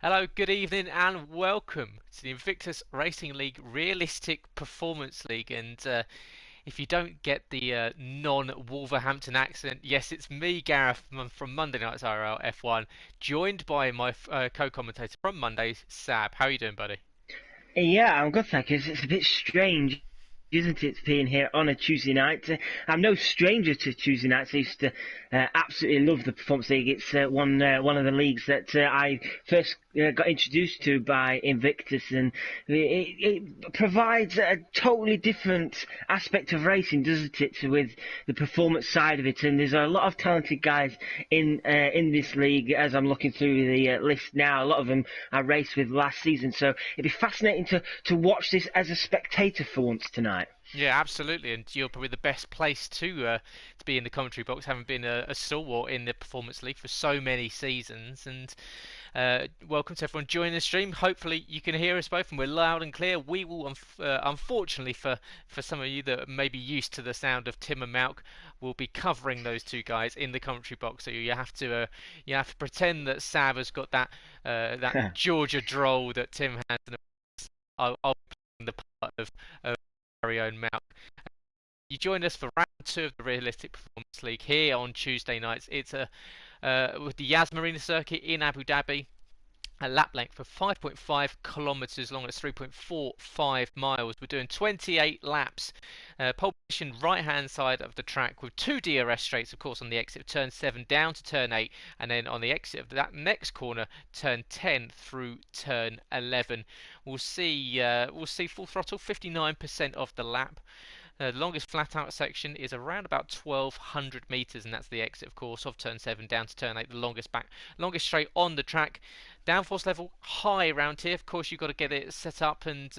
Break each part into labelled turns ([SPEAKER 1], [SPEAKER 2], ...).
[SPEAKER 1] Hello, good evening, and welcome to the Invictus Racing League Realistic Performance League. And if you don't get the non-Wolverhampton accent, yes, it's me, Gareth, from Monday night's IRL F1, joined by my co-commentator from Mondays, Sab. How are you doing, buddy?
[SPEAKER 2] Yeah, I'm good, thank you. It's a bit strange, isn't it, being here on a Tuesday night? I'm no stranger to Tuesday nights. I used to absolutely love the Performance League. It's one of the leagues that I first got introduced to by Invictus, and it provides a totally different aspect of racing, doesn't it, with the performance side of it. And there's a lot of talented guys in this league. As I'm looking through the list now, a lot of them I raced with last season, so it'd be fascinating to watch this as a spectator for once tonight.
[SPEAKER 1] Yeah, absolutely, and you're probably the best place to be in the commentary box, having been a stalwart in the Performance League for so many seasons. And welcome to everyone joining the stream. Hopefully, you can hear us both, and we're loud and clear. We will, unfortunately, for some of you that may be used to the sound of Tim and Malc, will be covering those two guys in the commentary box. So you have to pretend that Sav has got that Georgia drawl that Tim has, and I'll be playing the part of very own Malc. You join us for round two of the Realistic Performance League here on Tuesday nights. It's with the Yas Marina circuit in Abu Dhabi. A lap length of 5.5 kilometers long. It's 3.45 miles. We're doing 28 laps. Pole position right hand side of the track with two DRS straights, of course, on the exit of turn 7 down to turn 8, and then on the exit of that next corner, turn 10 through turn 11. We'll see full throttle, 59% of the lap. The longest flat out section is around about 1200 meters, and that's the exit, of course, of turn 7 down to turn 8, the longest straight on the track. Downforce level high around here. Of course, you've got to get it set up, and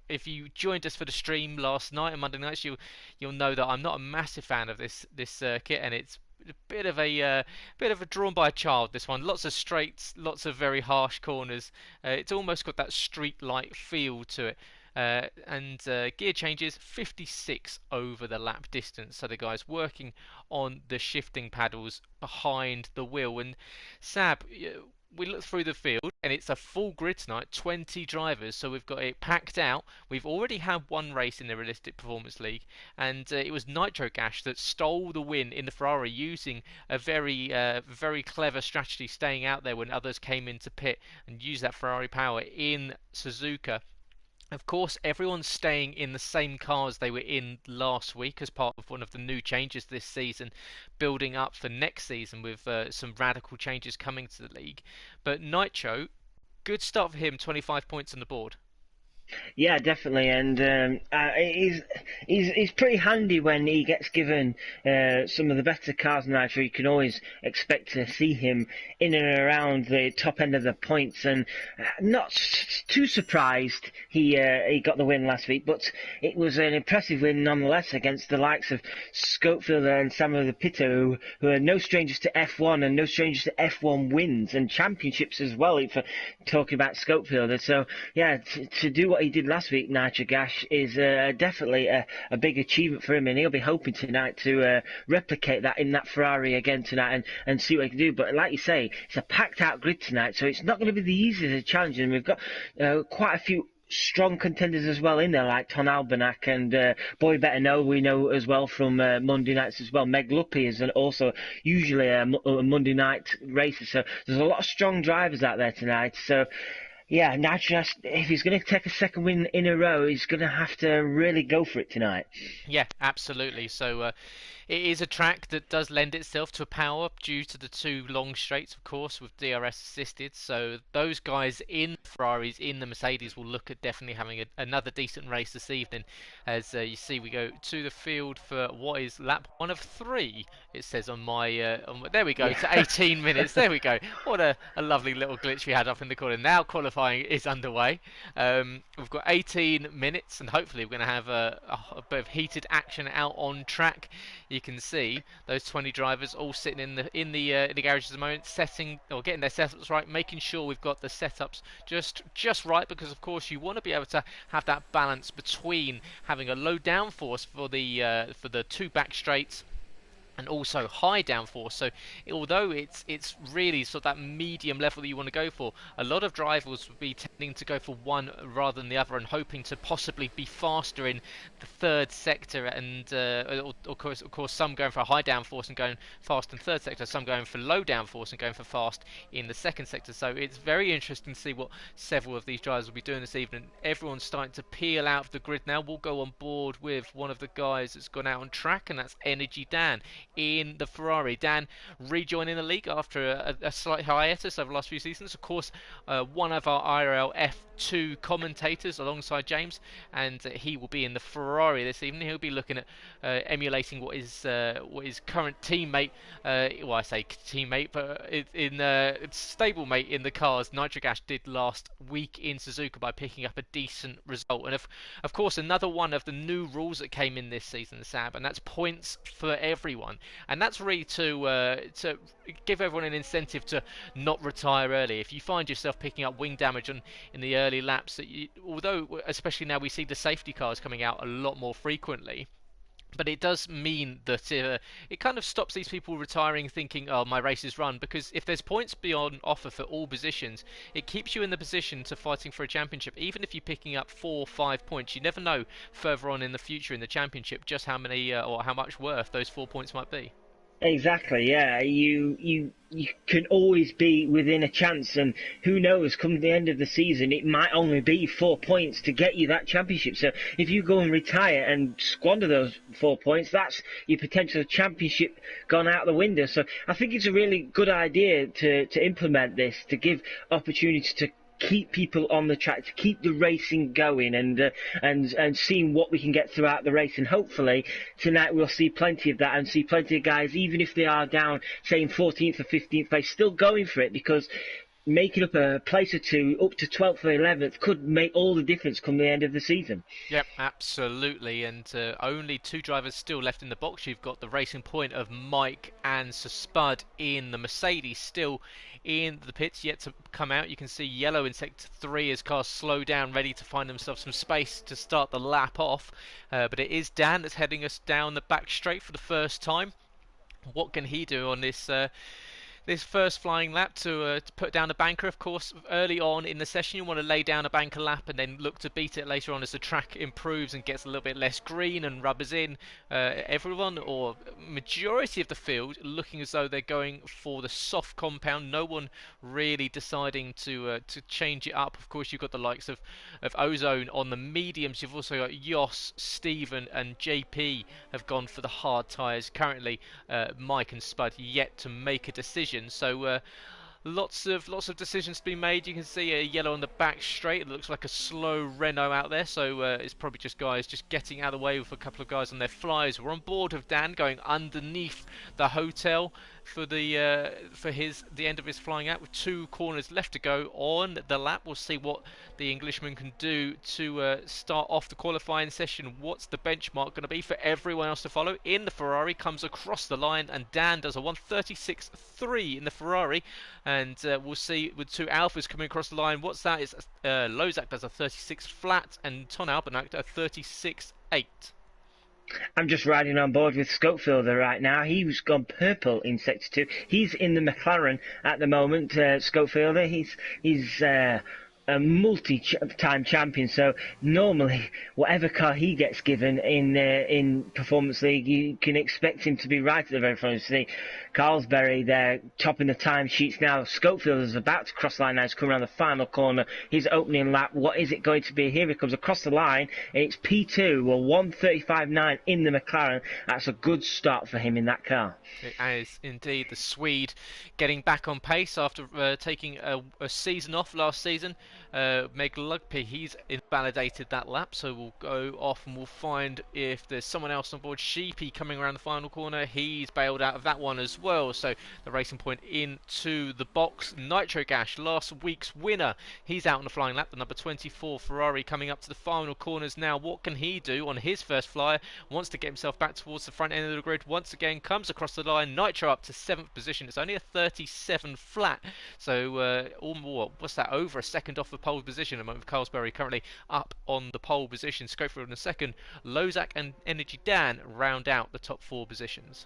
[SPEAKER 1] if you joined us for the stream last night on Monday nights, you'll know that I'm not a massive fan of this circuit, and it's a bit of a drawn by a child. This one, lots of straights, lots of very harsh corners. It's almost got that street light feel to it. And gear changes 56 over the lap distance, so the guy's working on the shifting paddles behind the wheel. And Sab, we look through the field and it's a full grid tonight, 20 drivers, so we've got it packed out. We've already had one race in the Realistic Performance League, and it was Nitro Gash that stole the win in the Ferrari, using a very clever strategy, staying out there when others came into pit, and used that Ferrari power in Suzuka. Of course, everyone's staying in the same cars they were in last week as part of one of the new changes this season, building up for next season with some radical changes coming to the league. But Nitro, good start for him, 25 points on the board.
[SPEAKER 2] Yeah, definitely, and he's pretty handy when he gets given some of the better cars in Nitro. You can always expect to see him in and around the top end of the points, and not too surprised he got the win last week. But it was an impressive win nonetheless against the likes of Schofield and Samuel the Pitter, who are no strangers to F1 and no strangers to F1 wins and championships as well. For talking about Schofield, so yeah, to do what he did last week, Nitro Gash, is definitely a big achievement for him, and he'll be hoping tonight to replicate that in that Ferrari again tonight and see what he can do. But like you say, it's a packed out grid tonight, so it's not going to be the easiest of challenges, and we've got quite a few strong contenders as well in there, like Ton Albanak and Boy Better Know, we know as well from Monday nights as well. Meg Luppy is also usually a Monday night racer, so there's a lot of strong drivers out there tonight. So yeah, Nitro, if he's going to take a second win in a row, he's going to have to really go for it tonight.
[SPEAKER 1] Yeah, absolutely. So it is a track that does lend itself to a power due to the two long straights, of course, with DRS assisted. So those guys in the Ferraris, in the Mercedes, will look at definitely having another decent race this evening. As you see, we go to the field for what is lap 1 of 3. It says on my, there we go, to 18 minutes. There we go. What a lovely little glitch we had up in the corner. Now qualifying is underway. We've got 18 minutes, and hopefully we're going to have a bit of heated action out on track. You can see those 20 drivers all sitting in the garage at the moment, setting or getting their setups right, making sure we've got the setups just right, because of course you want to be able to have that balance between having a low downforce for the two back straights and also high downforce. So although it's really sort of that medium level that you want to go for, a lot of drivers will be tending to go for one rather than the other, and hoping to possibly be faster in the third sector. And of course, some going for a high downforce and going fast in third sector, some going for low downforce and going for fast in the second sector. So it's very interesting to see what several of these drivers will be doing this evening. Everyone's starting to peel out of the grid now. We'll go on board with one of the guys that's gone out on track, and that's Energy Dan in the Ferrari. Dan rejoining the league after a slight hiatus over the last few seasons. Of course, one of our IRL F2 commentators alongside James, and he will be in the Ferrari this evening. He'll be looking at emulating what his current teammate, well, I say teammate, but in stablemate in the cars, Nitric Ash did last week in Suzuka by picking up a decent result. And of course, another one of the new rules that came in this season, Sab, and that's points for everyone. And that's really to give everyone an incentive to not retire early. If you find yourself picking up wing damage in the early laps, although especially now we see the safety cars coming out a lot more frequently, but it does mean that it kind of stops these people retiring thinking, oh, my race is run, because if there's points beyond offer for all positions, it keeps you in the position to fighting for a championship. Even if you're picking up 4 or 5 points, you never know further on in the future in the championship just how many or how much worth those 4 points might be.
[SPEAKER 2] Exactly, yeah. You can always be within a chance, and who knows, come the end of the season, it might only be 4 points to get you that championship. So if you go and retire and squander those 4 points, that's your potential championship gone out the window. So I think it's a really good idea to implement this, to give opportunities to keep people on the track, to keep the racing going, and seeing what we can get throughout the race. And hopefully tonight we'll see plenty of that, and see plenty of guys, even if they are down, say in 14th or 15th place, still going for it, because making up a place or two up to 12th or 11th could make all the difference come the end of the season.
[SPEAKER 1] Yep, absolutely. And only 2 drivers still left in the box. You've got the racing point of Mike and Sir Spud in the Mercedes, still in the pits, yet to come out. You can see yellow in sector 3 as cars slow down, ready to find themselves some space to start the lap off. But it is Dan that's heading us down the back straight for the first time. What can he do on this this first flying lap to put down a banker? Of course, early on in the session you want to lay down a banker lap and then look to beat it later on as the track improves and gets a little bit less green and rubbers in. Everyone, or majority of the field, looking as though they're going for the soft compound. No one really deciding to change it up. Of course, you've got the likes of Ozone on the mediums. You've also got Jos, Stephen and JP have gone for the hard tyres. Currently Mike and Spud yet to make a decision. So lots of decisions to be made. You can see a yellow on the back straight. It looks like a slow Renault out there, so it's probably just guys just getting out of the way with a couple of guys on their flyers. We're on board with Dan going underneath the hotel for the end of his flying out, with 2 corners left to go on the lap. We'll see what the Englishman can do to start off the qualifying session. What's the benchmark going to be for everyone else to follow? In the Ferrari, comes across the line, and Dan does a 1:36.3 in the Ferrari, and we'll see with 2 Alphas coming across the line. What's that? It's Lozak does a 36 flat, and Ton Albanak a 36.8.
[SPEAKER 2] I'm just riding on board with Scopefielder right now. He's gone purple in Sector 2. He's in the McLaren at the moment, Scopefielder. He's a multi-time champion, so normally whatever car he gets given in Performance League, you can expect him to be right at the very front. You see Carlsberry, they're topping the time sheets now. Scopefield is about to cross the line now. He's coming around the final corner. His opening lap, what is it going to be? Here he comes across the line, and it's P2, well, 1:35.9 in the McLaren. That's a good start for him in that car.
[SPEAKER 1] It is indeed. The Swede getting back on pace after taking a season off last season. Meg Lugby, he's invalidated that lap, so we'll go off and we'll find if there's someone else on board. Sheepy coming around the final corner, he's bailed out of that one as well, so the racing point into the box. Nitro Gash, last week's winner, he's out on the flying lap. The number 24 Ferrari coming up to the final corners now. What can he do on his first flyer? Wants to get himself back towards the front end of the grid once again, comes across the line. Nitro up to 7th position. It's only a 37 flat, so what's that, over a second off the pole position. A moment of Carlsberry currently up on the pole position. Scofield in the second. Lozak and Energy Dan round out the top 4 positions.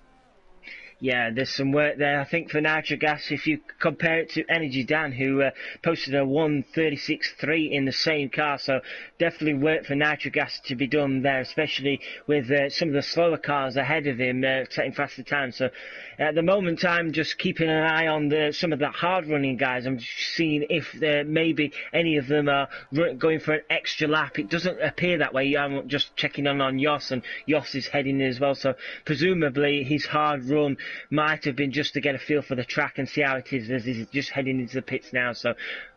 [SPEAKER 2] Yeah, there's some work there. I think for Nitrogas, if you compare it to Energy Dan, who posted a 1:36.3 in the same car, so definitely work for Nitrogas to be done there, especially with some of the slower cars ahead of him setting faster times. So at the moment, I'm just keeping an eye on some of the hard-running guys. I'm just seeing if maybe any of them are going for an extra lap. It doesn't appear that way. I'm just checking on Jos, and Jos is heading in as well. So presumably his hard run might have been just to get a feel for the track and see how it is as he's just heading into the pits now. So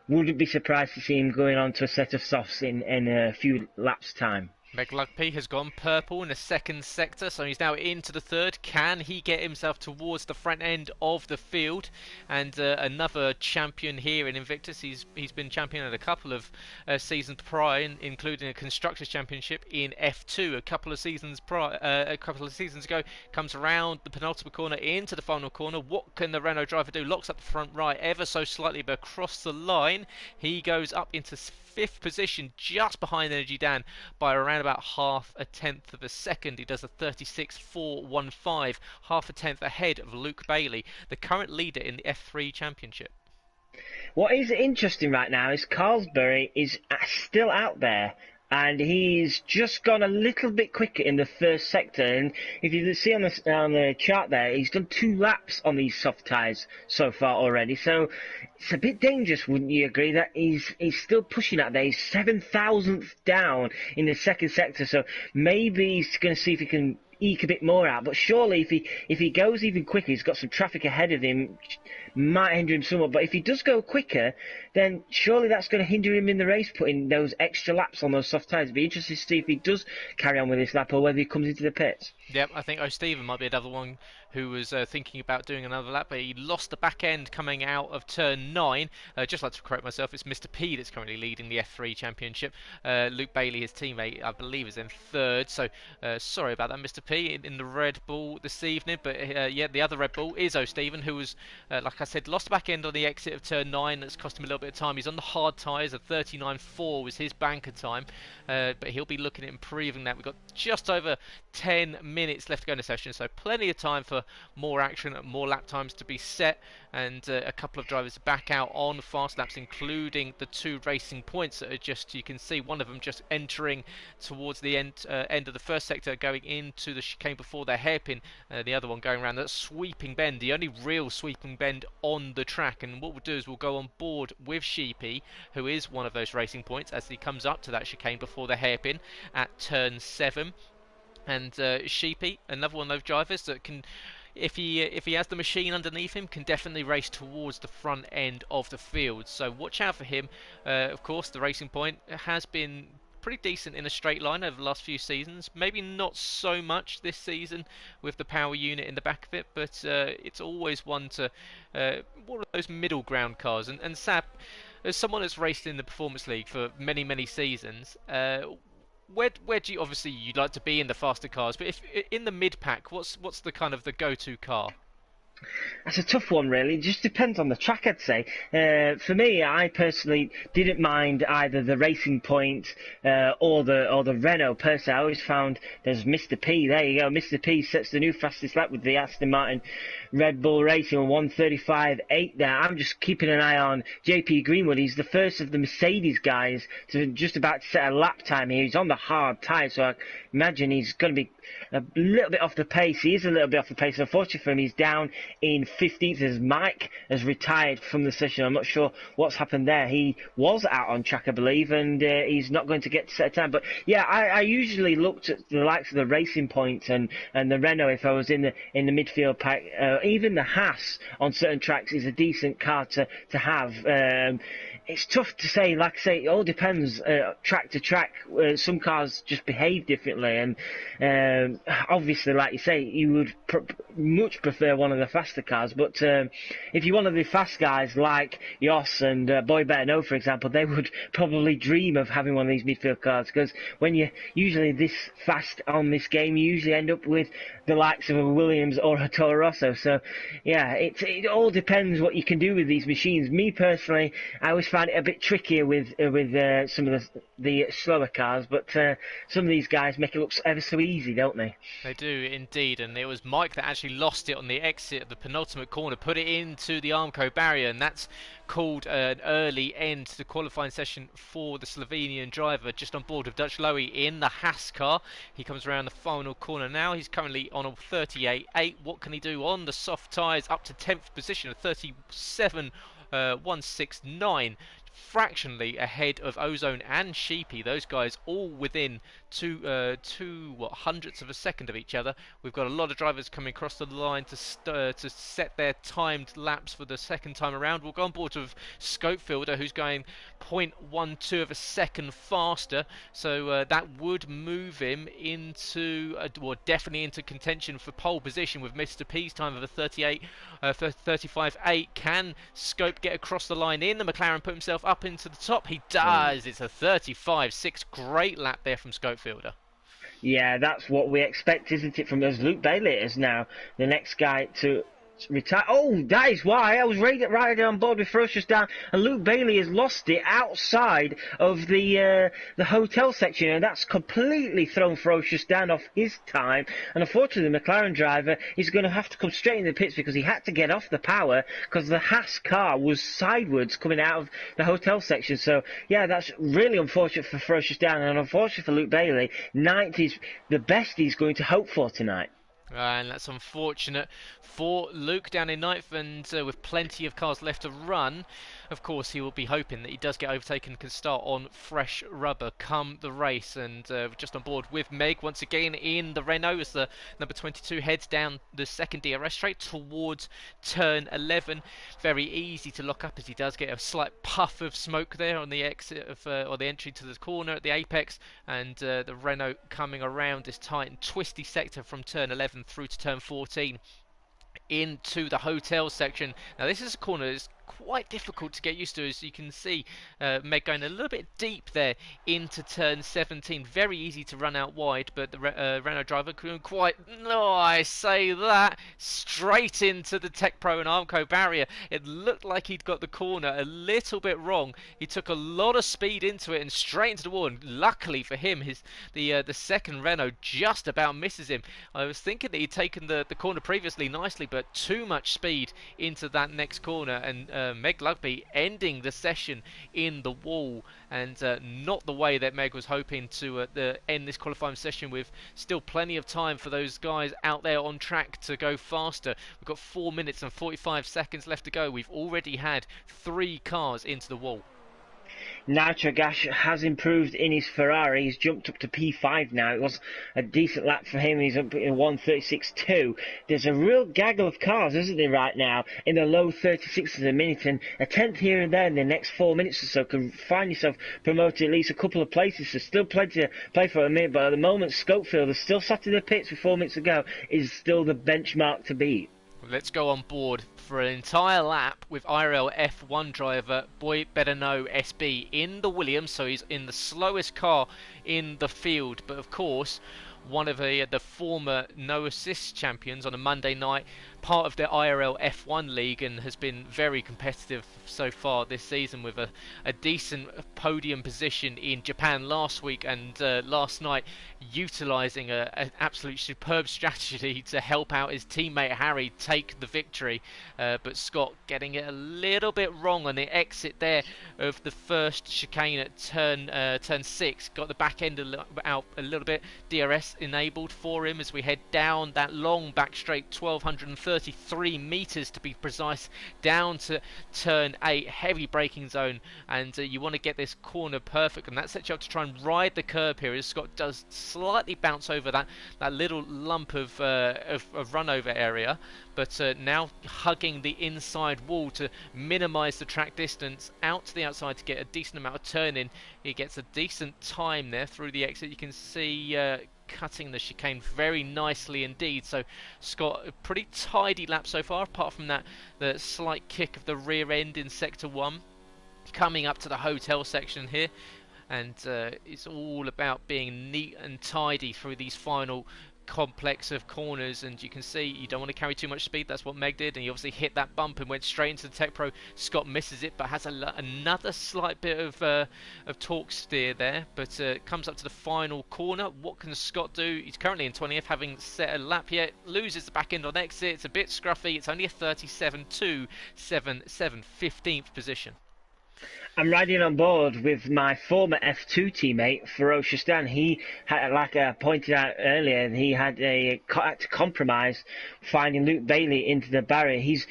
[SPEAKER 2] wouldn't be surprised to see him going on to a set of softs in a few laps' time.
[SPEAKER 1] P has gone purple in the second sector, so he's now into the third. Can he get himself towards the front end of the field? And another champion here in Invictus. He's been champion at a couple of seasons prior, including a constructors championship in F2 a couple of seasons ago. Comes around the penultimate corner into the final corner. What can the Renault driver do? Locks up the front right ever so slightly, but across the line he goes up into fifth position, just behind Energy Dan by around about half a tenth of a second. He does a 36.415, half a tenth ahead of Luke Bailey, the current leader in the F3 championship.
[SPEAKER 2] What is interesting right now is Carlsberg is still out there, and he's just gone a little bit quicker in the first sector. And if you see on the chart there, he's done 2 laps on these soft tyres so far already. So it's a bit dangerous, wouldn't you agree, that he's still pushing out there. He's 7,000th down in the second sector, so maybe he's going to see if he can eke a bit more out. But surely if he goes even quicker, he's got some traffic ahead of him, might hinder him somewhat. But if he does go quicker, then surely that's going to hinder him in the race, putting those extra laps on those soft tyres. It'd be interesting to see if he does carry on with this lap or whether he comes into the pits.
[SPEAKER 1] Yep, I think O'Stephen might be another one who was thinking about doing another lap, but he lost the back end coming out of turn 9. Just like to correct myself, it's Mr. P that's currently leading the F3 championship. Luke Bailey, his teammate, I believe, is in third. So sorry about that, Mr. P, in the Red Bull this evening. But yeah, the other Red Bull is O'Stephen, who was, like I said, lost the back end on the exit of turn 9. That's cost him a little bit of time. He's on the hard tyres. A 39.4 was his banker time. But he'll be looking at improving that. We've got just over 10 minutes left to go in the session, so plenty of time for more action, more lap times to be set, and a couple of drivers back out on fast laps, including the 2 racing points that are just, you can see one of them just entering towards the end of the first sector, going into the chicane before their hairpin, the other one going around that sweeping bend, the only real sweeping bend on the track. And what we'll do is we'll go on board with Sheepy, who is one of those racing points, as he comes up to that chicane before the hairpin at turn 7. And Sheepy, another one of those drivers that can, if he has the machine underneath him, can definitely race towards the front end of the field. So watch out for him. Of course, the Racing Point has been pretty decent in a straight line over the last few seasons. Maybe not so much this season with the power unit in the back of it, but it's always one of those middle ground cars. And Sab, as someone that's raced in the Performance League for many seasons, where do you, obviously you'd like to be in the faster cars, but if in the mid pack, what's the kind of the go-to car?
[SPEAKER 2] That's a tough one, really. It just depends on the track, I'd say. For me, I personally didn't mind either the Racing Point or the Renault per se. I always found there's Mr. P. There you go. Mr. P sets the new fastest lap with the Aston Martin Red Bull Racing on 1:35.8 there. I'm just keeping an eye on JP Greenwood. He's the first of the Mercedes guys to just about to set a lap time here. He's on the hard tyre, so I imagine he's going to be a little bit off the pace. He is a little bit off the pace. Unfortunately for him, he's down in 15th as Mike has retired from the session. I'm not sure what's happened there. He was out on track, I believe, and he's not going to get to set a time. But yeah, I usually looked at the likes of the Racing Point and the Renault if I was in the midfield pack. Even the Haas on certain tracks is a decent car to have. It's tough to say. Like I say, it all depends track to track. Some cars just behave differently, and obviously, like you say, you would much prefer one of the faster cars. But if you're one of the fast guys like Jos and Boy Better Know, for example, they would probably dream of having one of these midfield cars, because when you're usually this fast on this game, you usually end up with the likes of a Williams or a Toro Rosso. So, yeah, it all depends what you can do with these machines. Me personally, I always find it a bit trickier with some of the slower cars, but some of these guys make it look ever so easy, don't they?
[SPEAKER 1] They do indeed, and it was Mike that actually lost it on the exit of the penultimate corner, put it into the Armco barrier, and that's called an early end to the qualifying session for the Slovenian driver, just on board of Dutch Lowy in the Haas car. He comes around the final corner now. He's currently on a 38.8. What can he do on the soft tyres? Up to 10th position, a 37.169. Fractionally ahead of Ozone and Sheepy. Those guys all within two hundredths of a second of each other. We've got a lot of drivers coming across the line to set their timed laps for the second time around. We'll go on board with Scopefielder, who's going 0.12 of a second faster, so that would move him into, well, definitely into contention for pole position with Mr. P's time of a 35.8. Can Scope get across the line in the McLaren, put himself up into the top? He does. It's a 35.6. Great lap there from Scopefielder.
[SPEAKER 2] Yeah, that's what we expect, isn't it, from those. Luke Bailey is now the next guy to retire. Oh, that is why I was right on board with Ferocious Dan, and Luke Bailey has lost it outside of the hotel section, and that's completely thrown Ferocious Dan off his time. And unfortunately, the McLaren driver is going to have to come straight in the pits, because he had to get off the power because the Haas car was sideways coming out of the hotel section. So yeah, that's really unfortunate for Ferocious Dan, and unfortunate for Luke Bailey. Ninth is the best he's going to hope for tonight.
[SPEAKER 1] And that's unfortunate for Luke down in ninth, and with plenty of cars left to run, of course he will be hoping that he does get overtaken and can start on fresh rubber come the race. And just on board with Meg once again in the Renault as the number 22 heads down the second DRS straight towards turn 11. Very easy to lock up, as he does get a slight puff of smoke there on the exit of or the entry to the corner at the apex, and the Renault coming around this tight and twisty sector from turn 11 through to turn 14 into the hotel section. Now this is a corner that's quite difficult to get used to, as you can see Meg going a little bit deep there into turn 17. Very easy to run out wide, but the Renault driver couldn't quite, no, I say that, straight into the Tech Pro and Armco barrier. It looked like he'd got the corner a little bit wrong. He took a lot of speed into it and straight into the wall, and luckily for him, the second Renault just about misses him. I was thinking that he'd taken the corner previously nicely, but too much speed into that next corner, and Meg Lugby ending the session in the wall, and not the way that Meg was hoping to end this qualifying session with. Still plenty of time for those guys out there on track to go faster. We've got 4 minutes and 45 seconds left to go. We've already had 3 cars into the wall.
[SPEAKER 2] Nitrogash has improved in his Ferrari. He's jumped up to P5 now. It was a decent lap for him. He's up in 1:36.2. There's a real gaggle of cars, isn't there, right now, in the low 36s a minute, and a tenth here and there in the next 4 minutes or so can find yourself promoted at least a couple of places. There's still plenty to play for a minute, but at the moment, Scopefield is still sat in the pits with 4 minutes to go, is still the benchmark to beat.
[SPEAKER 1] Let's go on board for an entire lap with IRL F1 driver Boy Better Know SB in the Williams, so he's in the slowest car in the field, but of course one of the former no assist champions on a Monday night, part of the IRL F1 League, and has been very competitive so far this season with a decent podium position in Japan last week, and last night utilising an absolute superb strategy to help out his teammate Harry take the victory, but Scott getting it a little bit wrong on the exit there of the first chicane at turn 6, got the back end out a little bit. DRS enabled for him as we head down that long back straight, 1233 meters to be precise, down to turn 8, heavy braking zone, and you want to get this corner perfect, and that sets you up to try and ride the curb here, as Scott does slightly bounce over that little lump of run over area, but now hugging the inside wall to minimise the track distance out to the outside to get a decent amount of turn in. He gets a decent time there through the exit. You can see cutting the chicane very nicely indeed. So Scott, a pretty tidy lap so far, apart from that the slight kick of the rear end in sector 1. Coming up to the hotel section here, and it's all about being neat and tidy through these final complex of corners. And you can see you don't want to carry too much speed. That's what Meg did, and he obviously hit that bump and went straight into the Tech Pro. Scott misses it, but has another slight bit of torque steer there, but comes up to the final corner. What can Scott do? He's currently in 20th, having set a lap yet, loses the back end on exit. It's a bit scruffy. It's only a 37.277, 15th position.
[SPEAKER 2] I'm riding on board with my former F2 teammate, Ferocious Dan. He had, like I pointed out earlier, he had to compromise finding Luke Bailey into the barrier. He's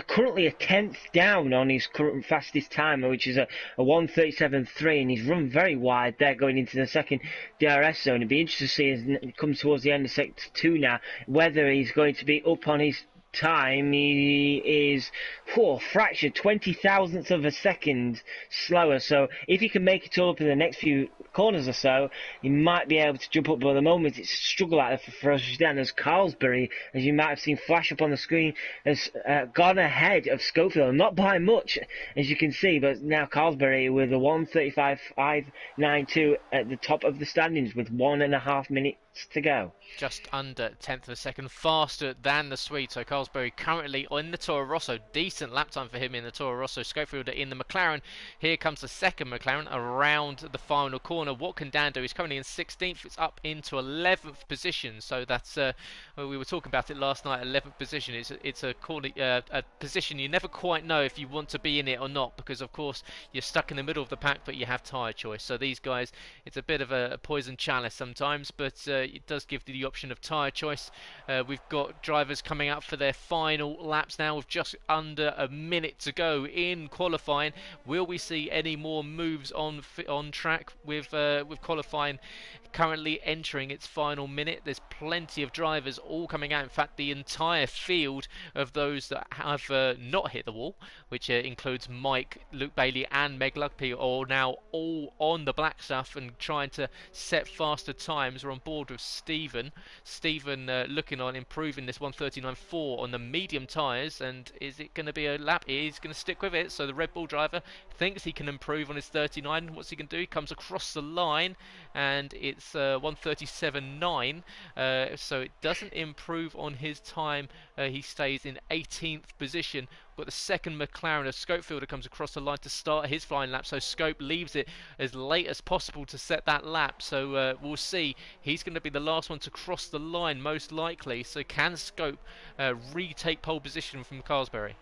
[SPEAKER 2] currently a 10th down on his current fastest time, which is a 1:37.3, and he's run very wide there going into the second DRS zone. It'd be interesting to see as he comes towards the end of Sector 2 now, whether he's going to be up on his time. He is fractured 20 thousandths of a second slower, so if he can make it all up in the next few corners or so, he might be able to jump up. But at the moment it's a struggle out there for Ferocious Dan, as Carlsberry, as you might have seen flash up on the screen, has gone ahead of Schofield, not by much as you can see, but now Carlsberry with a 1:35.592 at the top of the standings with 1.5 minutes to go.
[SPEAKER 1] Just under 10th of a second faster than the Swede. So Carlsberry currently in the Toro Rosso. Decent lap time for him in the Toro Rosso. Schofield in the McLaren. Here comes the second McLaren around the final corner. What can Dan do? He's currently in 16th. It's up into 11th position. So that's we were talking about it last night. 11th position. It's a position you never quite know if you want to be in it or not, because of course you're stuck in the middle of the pack, but you have tyre choice. So these guys, it's a bit of a poison chalice sometimes, but it does give the option of tyre choice. We've got drivers coming out for their final laps now with just under a minute to go in qualifying. Will we see any more moves on track with qualifying currently entering its final minute? There's plenty of drivers all coming out. In fact, the entire field of those that have not hit the wall, which includes Mike, Luke Bailey and Meg Lugby, are now all on the black stuff and trying to set faster times. We're on board with Stephen looking on improving this 1:39.4 on the medium tyres, and is it going to be a lap? He's going to stick with it. So the Red Bull driver thinks he can improve on his 39. What's he going to do? He comes across the line and it's 1:37.9, so it doesn't improve on his time. He stays in 18th position. We've got the second McLaren of Schofielder comes across the line to start his flying lap, so Scope leaves it as late as possible to set that lap. So we'll see. He's going to be the last one to cross the line most likely. So can Scope retake pole position from Carlsberry?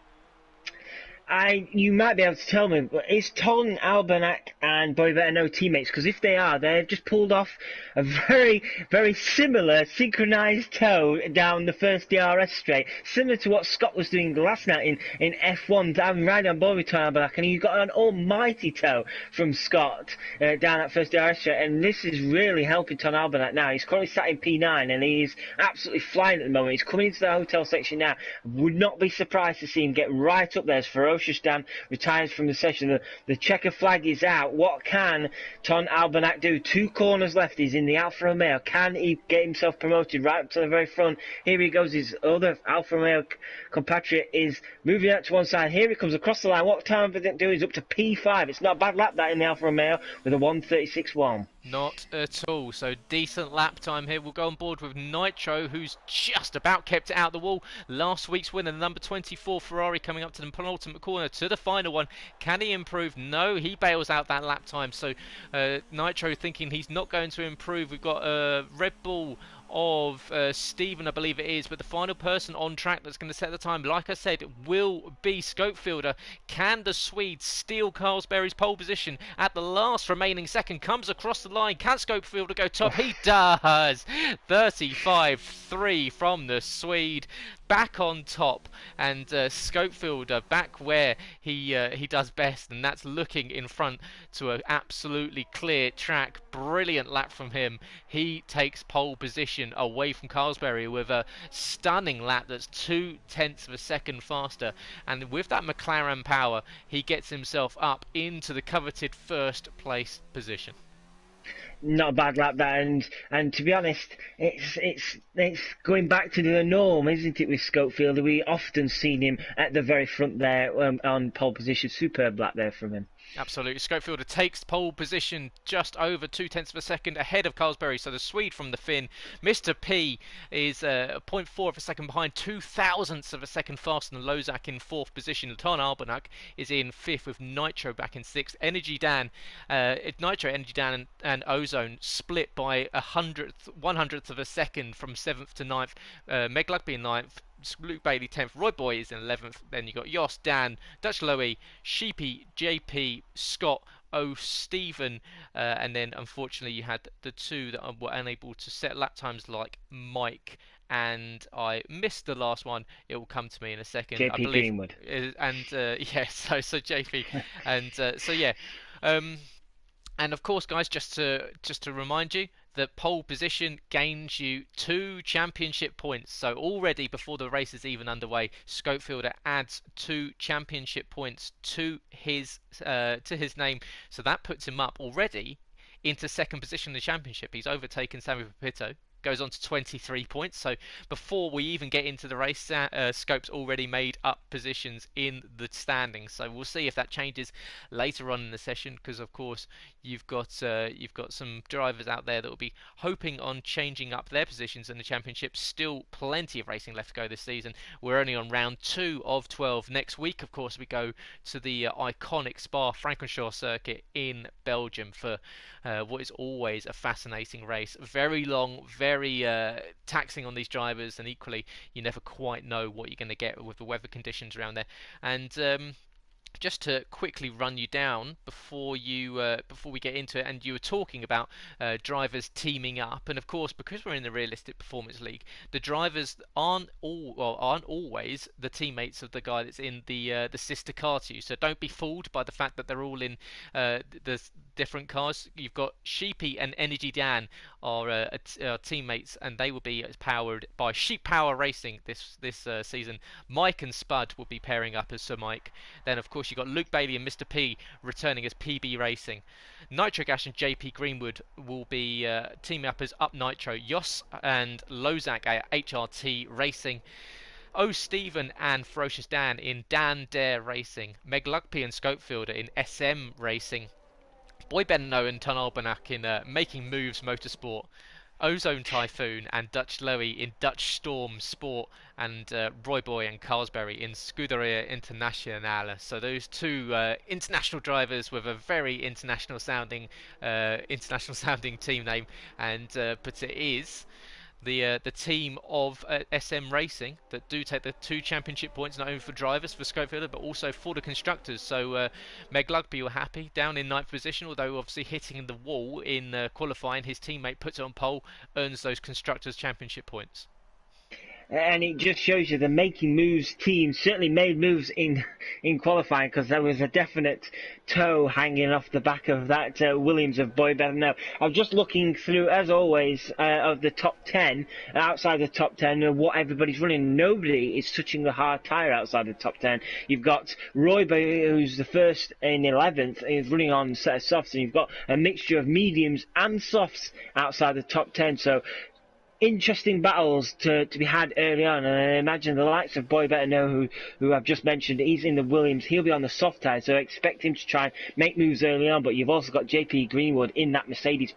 [SPEAKER 2] You might be able to tell me, but is Ton Albanak and Boy Better No teammates? Because if they are, they've just pulled off a very, very similar synchronised tow down the first DRS straight, similar to what Scott was doing last night in F1. I'm riding on board with Ton Albanak, and you got an almighty tow from Scott down that first DRS straight, and this is really helping Ton Albanak now. He's currently sat in P9, and he's absolutely flying at the moment. He's coming into the hotel section now. Would not be surprised to see him get right up there as Ferocious Dan retires from the session. The checker flag is out. What can Ton Albanak do? 2 corners left. He's in the Alfa Romeo. Can he get himself promoted right up to the very front? Here he goes. His other Alfa Romeo compatriot is moving out to one side. Here he comes across the line. What Ton Albanak do is up to P5. It's not a bad lap that in the Alfa Romeo with a 1:36.1.
[SPEAKER 1] Not at all. So decent lap time here. We'll go on board with Nitro, who's just about kept it out the wall. Last week's winner, the number 24 Ferrari, coming up to the penultimate corner to the final one. Can he improve? No, he bails out that lap time. So Nitro thinking he's not going to improve. We've got Red Bull of Stephen, I believe it is, but the final person on track that's going to set the time, like I said, will be Schofielder. Can the Swede steal Carlsberry's pole position at the last remaining second? Comes across the line. Can Schofielder go top? He does. 35.3 from the Swede. Back on top, and Schofielder back where he does best, and that's looking in front to an absolutely clear track. Brilliant lap from him. He takes pole position away from Carlsberry with a stunning lap that's 0.2 of a second faster, and with that McLaren power, he gets himself up into the coveted first place position.
[SPEAKER 2] Not a bad lap that, and to be honest, it's going back to the norm, isn't it? With Schofield, we often seen him at the very front there on pole position. Superb lap there from him.
[SPEAKER 1] Absolutely. Scopefielder takes pole position just over 0.2 of a second ahead of Carlsberry. So the Swede from the Finn, Mr. P, is 0.4 of a second behind, 0.02 of a second faster than Lozak in fourth position. Tan Albanak is in fifth with Nitro back in sixth. Energy Dan, Nitro, Energy Dan, and Ozone split by 100th of a second from seventh to ninth. Meg Lugby in ninth. Luke Bailey 10th, Roy Boy is in 11th, then you got Yoss, Dan, Dutch Lowy, Sheepy, JP, Scott, Stephen, and then unfortunately you had the two that were unable to set lap times like Mike, and I missed the last one. It will come to me in a second.
[SPEAKER 2] JP
[SPEAKER 1] I believe,
[SPEAKER 2] Greenwood.
[SPEAKER 1] And yeah, so JP, and so yeah. And of course, guys, just to remind you that pole position gains you 2 championship points. So already before the race is even underway, Scopefielder adds 2 championship points to his name. So that puts him up already into second position in the championship. He's overtaken Sammy Pepito. Goes on to 23 points. So before we even get into the race, Scope's already made up positions in the standings. So we'll see if that changes later on in the session, because of course you've got some drivers out there that will be hoping on changing up their positions in the championship. Still plenty of racing left to go this season. We're only on round 2 of 12. Next week, of course, we go to the iconic Spa-Francorchamps circuit in Belgium for what is always a fascinating race. Very long, very taxing on these drivers, and equally you never quite know what you're going to get with the weather conditions around there. And just to quickly run you down before we get into it, and you were talking about drivers teaming up, and of course, because we're in the Realistic Performance League, the drivers aren't always the teammates of the guy that's in the sister car to you. So don't be fooled by the fact that they're all in the different cars. You've got Sheepy and Energy Dan are teammates, and they will be powered by Sheep Power Racing this season. Mike and Spud will be pairing up as Sir Mike. Then of course you've got Luke Bailey and Mr. P returning as PB Racing. Nitro Gash and JP Greenwood will be teaming up as Up Nitro. Yoss and Lozak at HRT Racing. Stephen and Ferocious Dan in Dan Dare Racing. Meg Lugby and Scopefielder in SM Racing. Boy Benno and Tan Albanak in Making Moves Motorsport. Ozone Typhoon and Dutch Lowy in Dutch Storm Sport, and Roy Boy and Carlsberry in Scuderia Internazionale. So those two international drivers with a very international sounding team name, and but it is the team of SM Racing that do take the 2 championship points, not only for drivers for Scopefielder but also for the constructors. So Meg Lugby were happy down in 9th position, although obviously hitting the wall in qualifying. His teammate puts it on pole, earns those constructors championship points.
[SPEAKER 2] And it just shows you the Making Moves team certainly made moves in qualifying, because there was a definite toe hanging off the back of that Williams of Boy Better Know. I'm just looking through, as always, of the top 10, outside the top 10, what everybody's running. Nobody is touching the hard tyre outside the top 10. You've got Roy, who's the first in 11th, is running on a set of softs, and you've got a mixture of mediums and softs outside the top 10. So interesting battles to be had early on, and I imagine the likes of Boy Better Know, who I've just mentioned, he's in the Williams, he'll be on the soft tyre, so expect him to try and make moves early on. But you've also got JP Greenwood in that Mercedes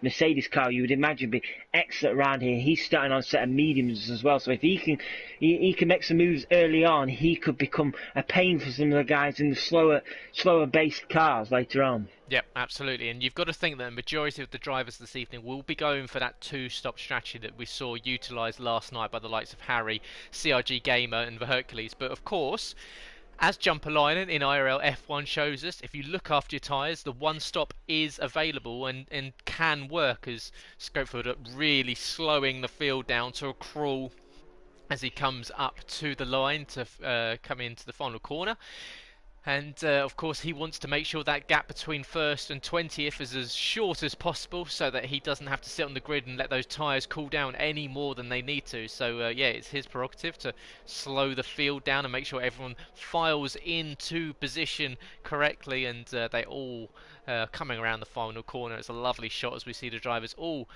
[SPEAKER 2] Mercedes car, you would imagine be excellent around here. He's starting on a set of mediums as well, so if he can make some moves early on, he could become a pain for some of the guys in the slower based cars later on.
[SPEAKER 1] Yep, absolutely. And you've got to think that the majority of the drivers this evening will be going for that 2-stop strategy that we saw utilised last night by the likes of Harry, CRG Gamer and the Hercules. But of course, as Jumper Linen in IRL F1 shows us, if you look after your tyres, the 1-stop is available and can work, as Scopefielder really slowing the field down to a crawl as he comes up to the line to come into the final corner. And of course he wants to make sure that gap between first and 20th is as short as possible, so that he doesn't have to sit on the grid and let those tyres cool down any more than they need to. So yeah, it's his prerogative to slow the field down and make sure everyone files into position correctly, and they all coming around the final corner. It's a lovely shot as we see the drivers all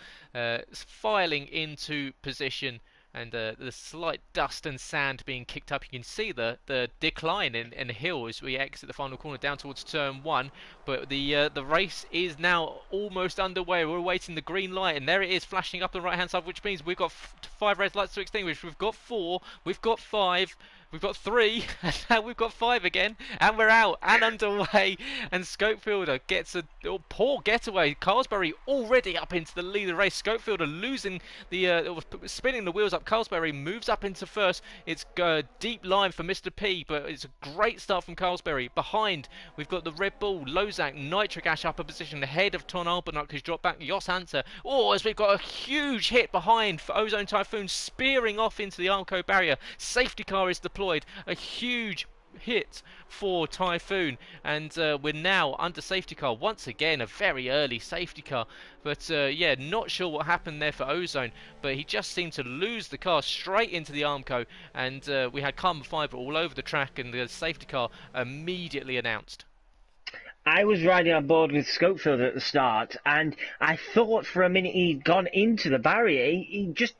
[SPEAKER 1] filing into position, and the slight dust and sand being kicked up. You can see the decline in the hill as we exit the final corner down towards turn 1. But the race is now almost underway. We're awaiting the green light, and there it is flashing up the right hand side, which means we've got 5 red lights to extinguish. We've got 4, we've got 5, we've got 3, and now we've got 5 again, and we're out and underway. And Scopefielder gets a poor getaway. Carlsberry already up into the lead of the race. Scopefielder losing spinning the wheels up. Carlsberry moves up into first. It's a deep line for Mr. P, but it's a great start from Carlsberry. Behind, we've got the Red Bull, Lozak, Nitric Ash upper position ahead of Ton Albanuk, who's dropped back. Jos Hunter. Oh, as we've got a huge hit behind for Ozone Typhoon, spearing off into the Armco barrier. Safety car is deployed. A huge hit for Typhoon, and we're now under safety car once again. A very early safety car, but yeah, not sure what happened there for Ozone, but he just seemed to lose the car straight into the Armco, and we had carbon fibre all over the track, and the safety car immediately announced.
[SPEAKER 2] I was riding on board with Scopefield at the start, and I thought for a minute he'd gone into the barrier. He just,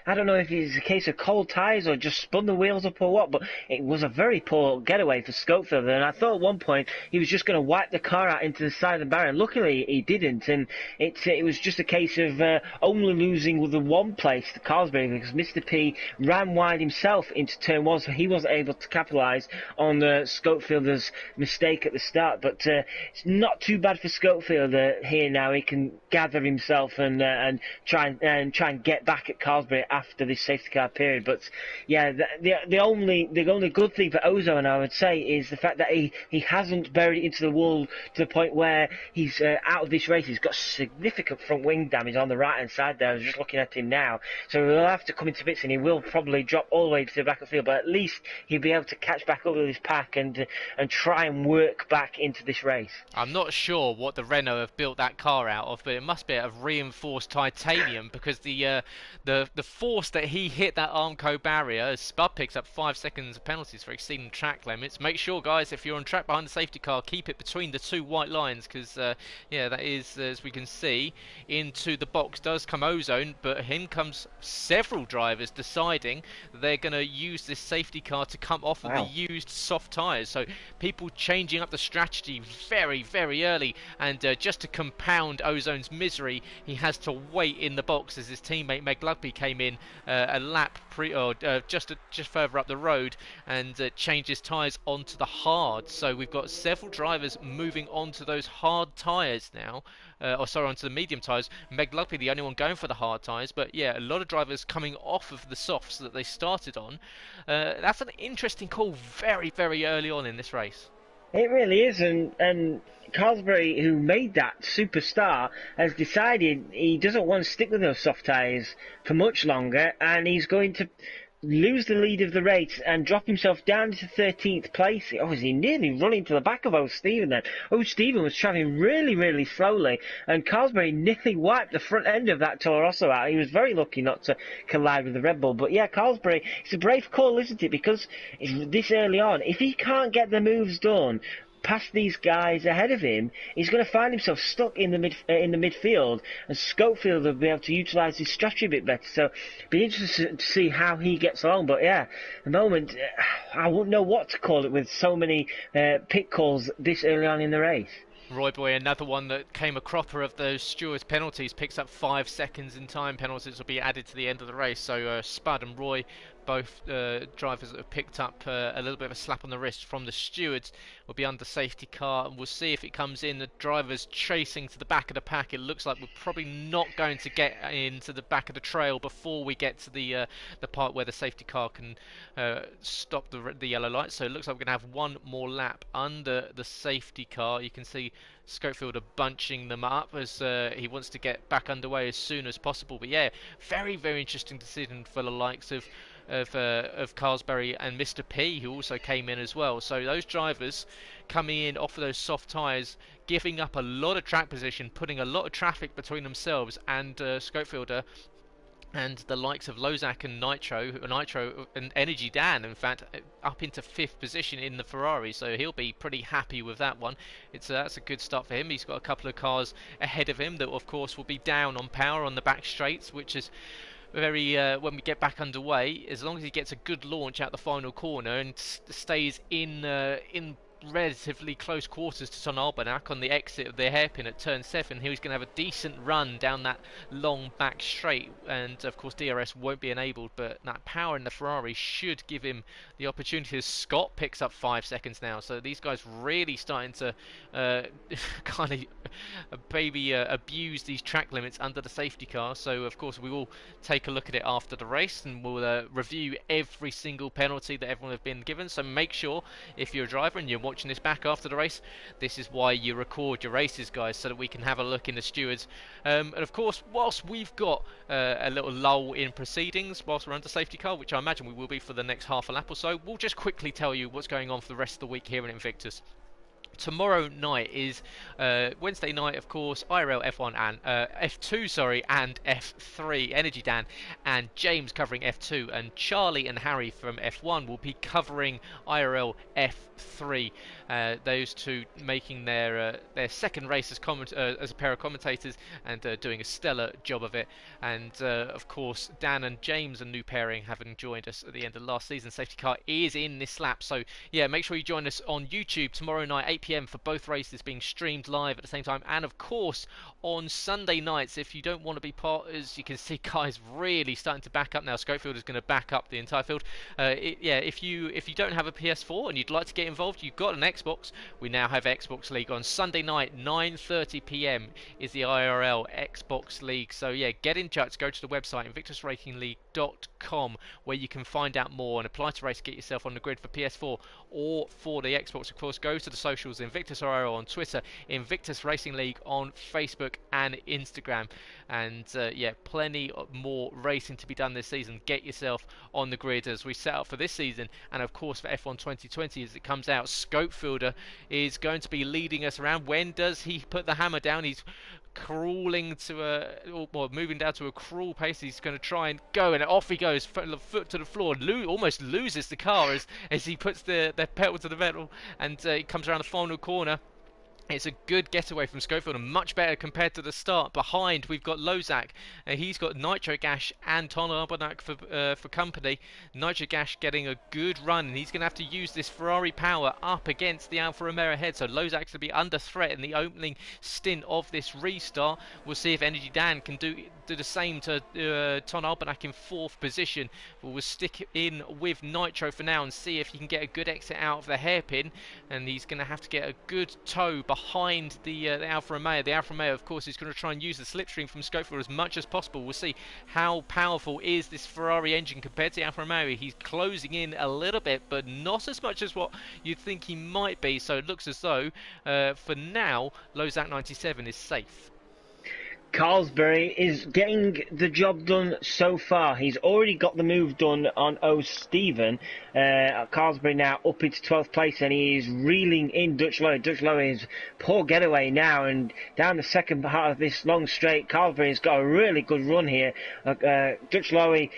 [SPEAKER 2] I don't know if it's a case of cold tyres or just spun the wheels up or what, but it was a very poor getaway for Scopefield. And I thought at one point he was just going to wipe the car out into the side of the barrier. Luckily he didn't, and it was just a case of only losing with the one place to Carlsberg, because Mr. P ran wide himself into turn 1, so he wasn't able to capitalise on Scopefielder's mistake at the start. But it's not too bad for Scopefielder here now. He can gather himself and try and get back at Carlsberg after this safety car period. But yeah, the only good thing for Ozone, I would say, is the fact that he hasn't buried it into the wall to the point where he's out of this race. He's got significant front wing damage on the right hand side there. I was just looking at him now, so he'll have to come into bits, and he will probably drop all the way to the back of the field, but at least he'll be able to catch back up with his pack and try and work back into this race.
[SPEAKER 1] I'm not sure what the Renault have built that car out of, but it must be out of reinforced titanium, because the force that he hit that Armco barrier, as Spud picks up 5 seconds of penalties for exceeding track limits. Make sure, guys, if you're on track behind the safety car, keep it between the 2 white lines, because yeah, that is, as we can see, into the box does come Ozone, but in comes several drivers deciding they're going to use this safety car to come off of the used soft tyres. So people changing up the strategy very, very early, and just to compound Ozone's misery, he has to wait in the box as his teammate Meg Lugby came in a lap just further up the road, and changed his tyres onto the hard. So we've got several drivers moving onto those hard tyres now, onto the medium tyres. Meg Lugby the only one going for the hard tyres, but yeah, a lot of drivers coming off of the softs that they started on. That's an interesting call very, very early on in this race.
[SPEAKER 2] It really is, and Carlsberry, who made that superstar, has decided he doesn't want to stick with those soft tyres for much longer, and he's going to lose the lead of the race and drop himself down to 13th place. Oh, is he nearly running to the back of O'Stephen then? O'Stephen was travelling really, really slowly, and Carlsberry nearly wiped the front end of that Toro Rosso out. He was very lucky not to collide with the Red Bull. But yeah, Carlsberry, it's a brave call, isn't it? Because this early on, if he can't get the moves done past these guys ahead of him, he's going to find himself stuck in the midfield, and Scopefield will be able to utilise his strategy a bit better. So be interested to see how he gets along. But yeah, at the moment, I wouldn't know what to call it with so many pit calls this early on in the race.
[SPEAKER 1] Roy Boy, another one that came a cropper of those stewards' penalties, picks up 5 seconds in time. Penalties will be added to the end of the race. So Spud and Roy, both drivers that have picked up a little bit of a slap on the wrist from the stewards, will be under safety car, and we'll see if it comes in. The drivers chasing to the back of the pack. It looks like we're probably not going to get into the back of the trail before we get to the part where the safety car can stop the yellow light. So it looks like we're going to have one more lap under the safety car. You can see Scopefielder bunching them up as he wants to get back underway as soon as possible. But yeah, very, very interesting decision for the likes of Carlsberry and Mr. P, who also came in as well. So those drivers coming in off of those soft tyres, giving up a lot of track position, putting a lot of traffic between themselves and Scopefielder, and the likes of Lozak and Nitro and Energy Dan, in fact, up into 5th position in the Ferrari, so he'll be pretty happy with that one. That's a good start for him. He's got a couple of cars ahead of him that, of course, will be down on power on the back straights, which is very when we get back underway. As long as he gets a good launch out the final corner and stays in relatively close quarters to Son Albanak on the exit of the hairpin at turn 7, he's going to have a decent run down that long back straight, and of course DRS won't be enabled, but that power in the Ferrari should give him the opportunity. Scott picks up 5 seconds now, so these guys really starting to kind of abuse these track limits under the safety car. So of course we will take a look at it after the race, and we'll review every single penalty that everyone have been given. So make sure, if you're a driver and you're watching this back after the race, this is why you record your races, guys, so that we can have a look in the stewards. And of course, whilst we've got a little lull in proceedings whilst we're under safety car, which I imagine we will be for the next half a lap or so, we'll just quickly tell you what's going on for the rest of the week here in Invictus. Tomorrow night is Wednesday night, of course. IRL F1 and F2, sorry, and F3. Energy Dan and James covering F2, and Charlie and Harry from F1 will be covering IRL F3. Those two making their second race as a pair of commentators, and doing a stellar job of it. And of course, Dan and James, a new pairing, having joined us at the end of last season. Safety car is in this lap, so yeah, make sure you join us on YouTube tomorrow night, 8 p.m. for both races being streamed live at the same time. And of course, on Sunday nights, if you don't want to be part, as you can see, guys really starting to back up now. Schofield is going to back up the entire field. If you don't have a PS4 and you'd like to get involved, you've got an Xbox. We now have Xbox League on Sunday night, 9:30 p.m. is the IRL Xbox League. So yeah, get in touch. Go to the website invictusracingleague.com, where you can find out more and apply to race to get yourself on the grid for PS4 or for the Xbox. Of course, go to the socials: Invictus IRL on Twitter, Invictus Racing League on Facebook and Instagram. And plenty more racing to be done this season. Get yourself on the grid as we set up for this season, and of course for F1 2020 as it comes out. Scopefielder is going to be leading us around. When does he put the hammer down? He's crawling to moving down to a crawl pace. He's going to try and go, and off he goes, foot to the floor, almost loses the car as he puts the pedal to the metal, and he comes around the final corner. It's a good getaway from Schofield, and much better compared to the start. Behind, we've got Lozak. He's got Nitro Gash and Ton Arbonak for company. Nitro Gash getting a good run, and he's going to have to use this Ferrari power up against the Alfa Romeo ahead. So Lozak's going to be under threat in the opening stint of this restart. We'll see if Energy Dan can do the same to Ton Arbonak in 4th position. But we'll stick in with Nitro for now and see if he can get a good exit out of the hairpin. And he's going to have to get a good tow behind the Alfa Romeo. The Alfa Romeo, of course, is going to try and use the slipstream from Schofield as much as possible. We'll see how powerful is this Ferrari engine compared to the Alfa Romeo. He's closing in a little bit, but not as much as what you'd think he might be. So it looks as though, for now, Lozak 97 is safe.
[SPEAKER 2] Carlsberry is getting the job done so far. He's already got the move done on Stephen. Carlsberry now up into 12th place, and he is reeling in Dutch Lowy. Dutch Lowy is poor getaway now, and down the second part of this long straight, Carlsberry has got a really good run here. Dutch Lowy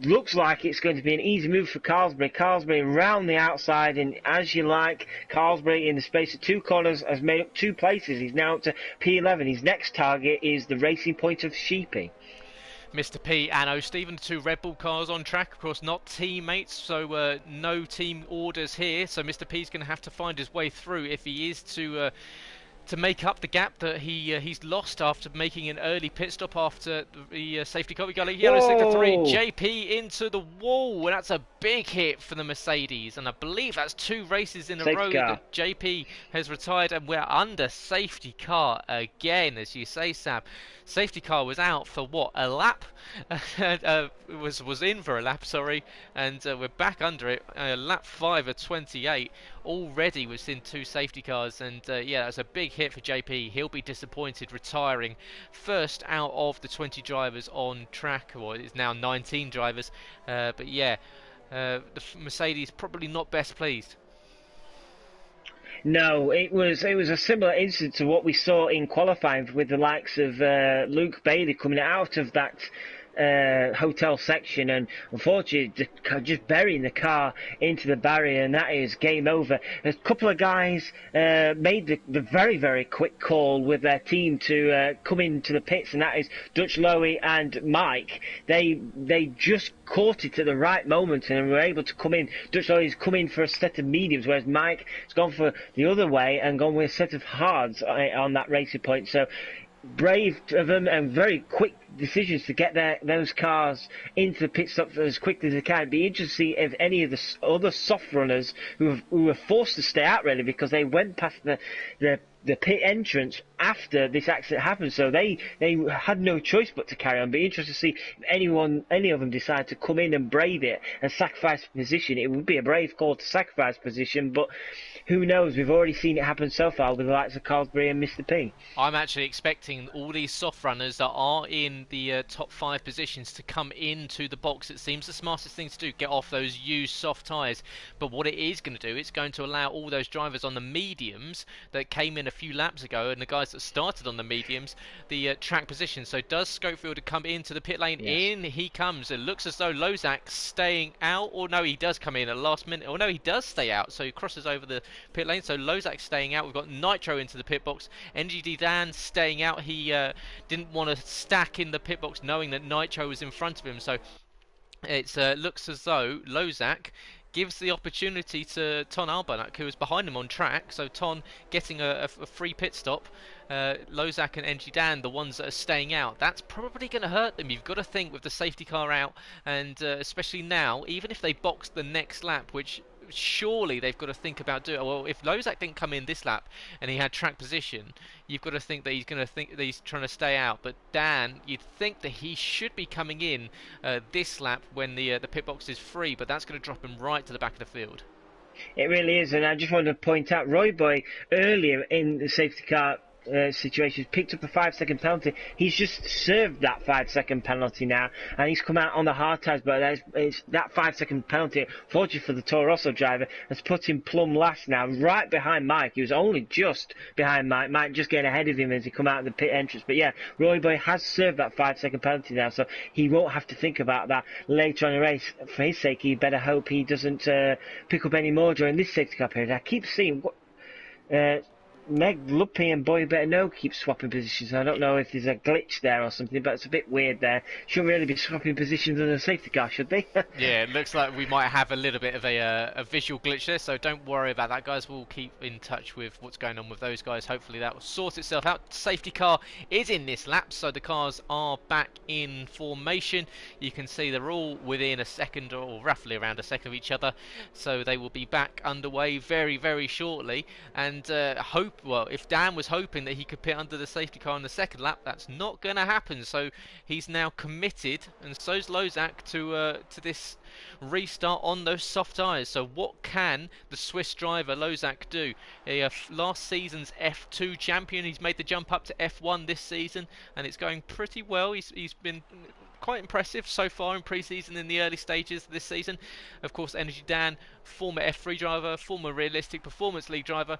[SPEAKER 2] looks like it's going to be an easy move for Carlsberry. Carlsberry round the outside, and as you like, Carlsberry in the space of 2 corners has made up 2 places. He's now up to P11. His next target is the Racing Point of Sheepy.
[SPEAKER 1] Mr. P and O'Stephen, 2 Red Bull cars on track, of course not teammates, so no team orders here. So Mr. P's going to have to find his way through if he is to make up the gap that he's lost after making an early pit stop after the safety car. We got a yellow sector 3, JP into the wall, and that's a big hit for the Mercedes, and I believe that's 2 races in a row that JP has retired, and we're under safety car again, as you say, Sab. Safety car was out for what, a lap? was in for a lap, sorry, and we're back under it. Lap 5 of 28 already was in 2 safety cars, and that's a big hit for JP. He'll be disappointed, retiring first out of the 20 drivers on track, or it's now 19 drivers. But yeah, the Mercedes probably not best pleased.
[SPEAKER 2] No, it was a similar incident to what we saw in qualifying with the likes of Luke Bailey coming out of that hotel section, and unfortunately just burying the car into the barrier, and that is game over. A couple of guys made the very, very quick call with their team to come into the pits, and that is Dutch Lowy and Mike. They just caught it at the right moment and were able to come in. Dutch Lowy's come in for a set of mediums, whereas Mike has gone for the other way and gone with a set of hards on that racing point. So brave of them and very quick decisions to get those cars into the pit stop as quickly as they can. It'd be interesting to see if any of the other soft runners who were forced to stay out really because they went past the pit entrance after this accident happened, so they had no choice but to carry on. Be interested to see if any of them decide to come in and brave it and sacrifice position. It would be a brave call to sacrifice position, but who knows? We've already seen it happen so far with the likes of Carlsbury and Mr. P.
[SPEAKER 1] I'm actually expecting all these soft runners that are in the top 5 positions to come into the box. It seems the smartest thing to do, get off those used soft tyres. But what it is going to do, it's going to allow all those drivers on the mediums that came in a few laps ago and the guys that started on the mediums, the track position. So does Schofield come into the pit lane? Yes. In he comes. It looks as though Lozak staying out, or no, he does come in at the last minute. Or no, he does stay out. So he crosses over the pit lane. So Lozak staying out. We've got Nitro into the pit box. NGD Dan staying out. He didn't want to stack in the pit box knowing that Nitro was in front of him. So it looks as though Lozak gives the opportunity to Ton Albanak, who was behind him on track. So Ton getting a free pit stop. Lozak and NG Dan, the ones that are staying out. That's probably going to hurt them. You've got to think with the safety car out, and especially now, even if they box the next lap, which surely they've got to think about doing. Well, if Lozak didn't come in this lap and he had track position, you've got to think that he's going to think that he's trying to stay out. But Dan, you'd think that he should be coming in this lap when the pit box is free, but that's going to drop him right to the back of the field.
[SPEAKER 2] It really is, and I just wanted to point out Roy Boy earlier in the safety car situations picked up a 5-second penalty. He's just served that 5-second penalty now, and he's come out on the hard tyres, but it's that 5-second penalty, fortunately for the Toro Rosso driver, has put him plumb last now, right behind Mike. He was only just behind Mike just getting ahead of him as he come out of the pit entrance. But yeah, Roy Boy has served that 5-second penalty now, so he won't have to think about that later on in the race. For his sake, he better hope he doesn't pick up any more during this safety car period. I keep seeing Meg Luppy and Boy Better Know keep swapping positions. I don't know if there's a glitch there or something, but it's a bit weird there. Shouldn't really be swapping positions on a safety car, should they?
[SPEAKER 1] Yeah, it looks like we might have a little bit of a visual glitch there, so don't worry about that, guys. We'll keep in touch with what's going on with those guys. Hopefully that will sort itself out. Safety car is in this lap, so the cars are back in formation. You can see they're all within a second, or roughly around a second of each other, so they will be back underway very, very shortly. And well, if Dan was hoping that he could pit under the safety car in the second lap, that's not going to happen. So he's now committed, and so's Lozak, to this restart on those soft tyres. So what can the Swiss driver Lozak do? Last season's F2 champion. He's made the jump up to F1 this season, and it's going pretty well. He's been quite impressive so far in pre-season in the early stages this season. Of course, Energy Dan, former F3 driver, former Realistic Performance League driver.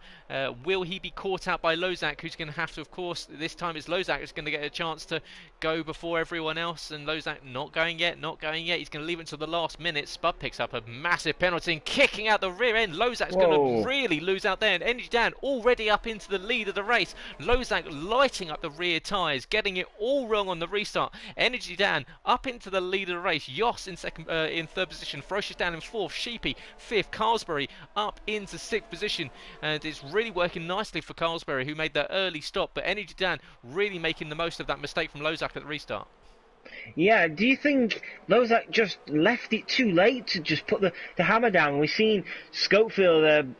[SPEAKER 1] Will he be caught out by Lozak, who's going to have to, of course, this time it's Lozak who's going to get a chance to go before everyone else, and Lozak not going yet. He's going to leave it until the last minute. Spud picks up a massive penalty and kicking out the rear end. Lozak's going to really lose out there, and Energy Dan already up into the lead of the race. Lozak lighting up the rear tyres, getting it all wrong on the restart. Energy Dan up into the lead of the race. Yoss in third position. Ferocious Dan in fourth. Sheepy fifth. Carlsbury up into sixth position, and it's really working nicely for Carlsbury, who made that early stop. But Energy Dan really making the most of that mistake from Lozak at the restart.
[SPEAKER 2] Yeah, do you think Lozak just left it too late to just put the hammer down? We've seen Schofield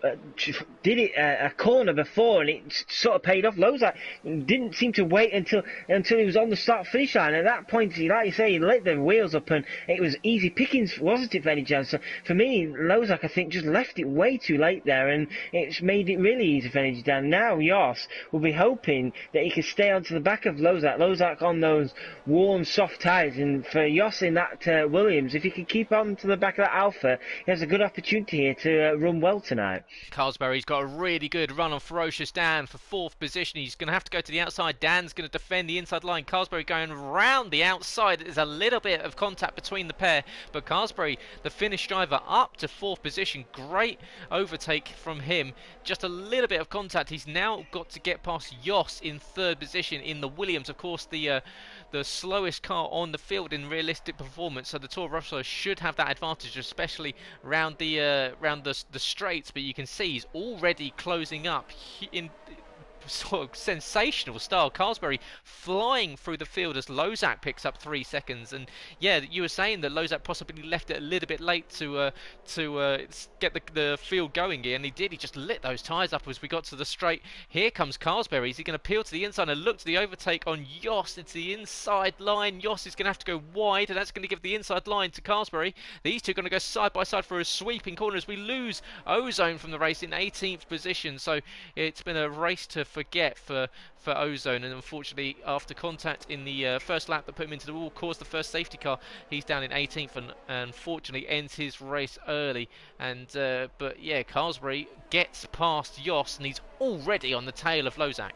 [SPEAKER 2] did it a corner before, and it sort of paid off. Lozak didn't seem to wait until he was on the start-finish line. At that point, like you say, he lit the wheels up, and it was easy pickings, wasn't it, for any chance? So for me, Lozak, I think, just left it way too late there, and it's made it really easy for Energy Dan. Now, Yoss will be hoping that he can stay onto the back of Lozak on those warm, soft soft tyres, and for Jos in that Williams, if he can keep on to the back of that Alpha, he has a good opportunity here to run well tonight.
[SPEAKER 1] Carlsberry's got a really good run on Ferocious Dan for 4th position. He's going to have to go to the outside. Dan's going to defend the inside line. Carlsberry going round the outside. There's a little bit of contact between the pair, but Carlsberry, the Finnish driver, up to 4th position. Great overtake from him. Just a little bit of contact. He's now got to get past Jos in 3rd position in the Williams. Of course, the slowest car on the field in realistic performance, so the Toro Rosso should have that advantage, especially round the straights. But you can see he's already closing up in sort of sensational style. Carlsberry flying through the field as Lozak picks up 3 seconds. And yeah, you were saying that Lozak possibly left it a little bit late to get the field going here, and he did. He just lit those tyres up as we got to the straight. Here comes Carlsberry. Is he going to peel to the inside and look to the overtake on Jos? It's the inside line. Jos is going to have to go wide, and that's going to give the inside line to Carlsberry. These two are going to go side by side for a sweeping corner as we lose Ozone from the race in 18th position. So it's been a race to forget for Ozone, and unfortunately after contact in the first lap that put him into the wall caused the first safety car, he's down in 18th and unfortunately ends his race early. And but yeah, Carlsberry gets past Jos and he's already on the tail of Lozak.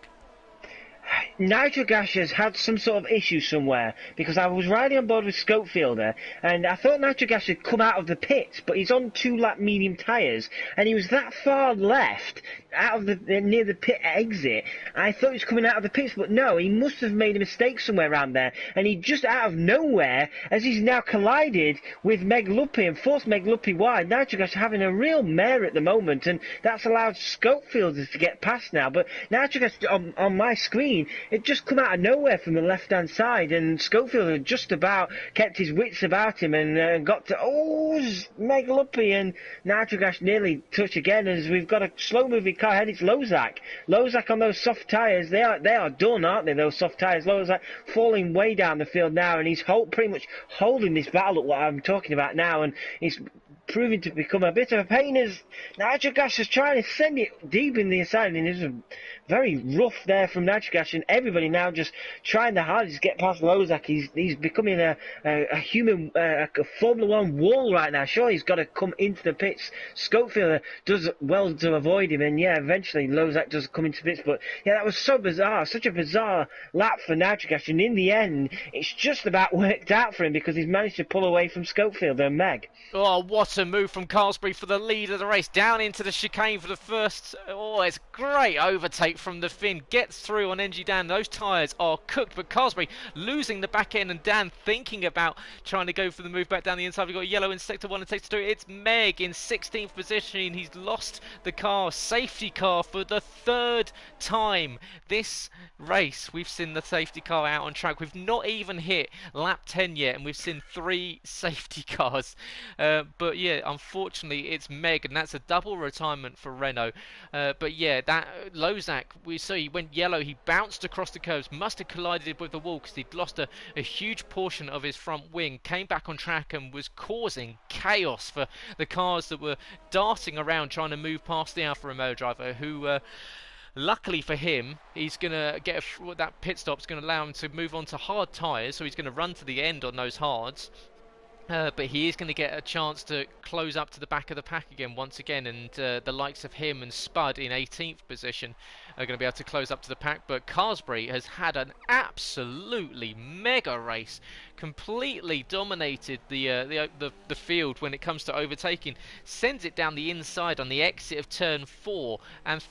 [SPEAKER 2] Nigel Gash has had some sort of issue somewhere, because I was riding on board with Schofield there, and I thought Nigel Gash had come out of the pits, but he's on 2-lap medium tyres, and he was that far left out of the near the pit exit. I thought he was coming out of the pits, but no, he must have made a mistake somewhere around there, and he just out of nowhere, as he's now collided with Meg Luppy and forced Meg Luppy wide. Nigel Gash having a real mare at the moment, and that's allowed Schofielders to get past now. But Nigel Gash on my screen, it just come out of nowhere from the left-hand side, and Schofield had just about kept his wits about him and got to Meg Luppy, and Nigel Gash nearly touch again as we've got a slow-moving car ahead. It's Lozak. Lozak on those soft tyres. They are done, aren't they? Those soft tyres. Lozak falling way down the field now, and he's pretty much holding this battle at what I'm talking about now, and he's proving to become a bit of a pain as Nigel Gash is trying to send it deep in the inside, and it's very rough there from Nigel Gash, and everybody now just trying the hardest to get past Lozak. He's becoming a human, a Formula 1 wall right now. Sure, he's got to come into the pits. Schofield does well to avoid him, and yeah, eventually Lozak does come into the pits. But yeah, that was so bizarre, such a bizarre lap for Nigel Gash, and in the end, it's just about worked out for him because he's managed to pull away from Schofield and Meg.
[SPEAKER 1] Oh, what a move from Carlsberry for the lead of the race, down into the chicane for the first. Oh, it's great overtake from the Finn, gets through on NG Dan. Those tyres are cooked, but Carlsberry losing the back end, and Dan thinking about trying to go for the move back down the inside. We've got yellow in sector 1 and sector 2. It's Meg in 16th position. He's lost the car, safety car, for the 3rd time this race. We've seen the safety car out on track. We've not even hit lap 10 yet, and we've seen 3 safety cars. But yeah, unfortunately it's Meg, and that's a double retirement for Renault. But yeah, that Lozak, we saw he went yellow, he bounced across the curves, must have collided with the wall because he'd lost a huge portion of his front wing, came back on track and was causing chaos for the cars that were darting around trying to move past the Alfa Romeo driver, who luckily for him, he's going to get that pit stop's going to allow him to move on to hard tyres, so he's going to run to the end on those hards. But he is going to get a chance to close up to the back of the pack again once again, and the likes of him and Spud in 18th position are going to be able to close up to the pack. But Carlsberry has had an absolutely mega race, completely dominated the field when it comes to overtaking, sends it down the inside on the exit of turn 4, and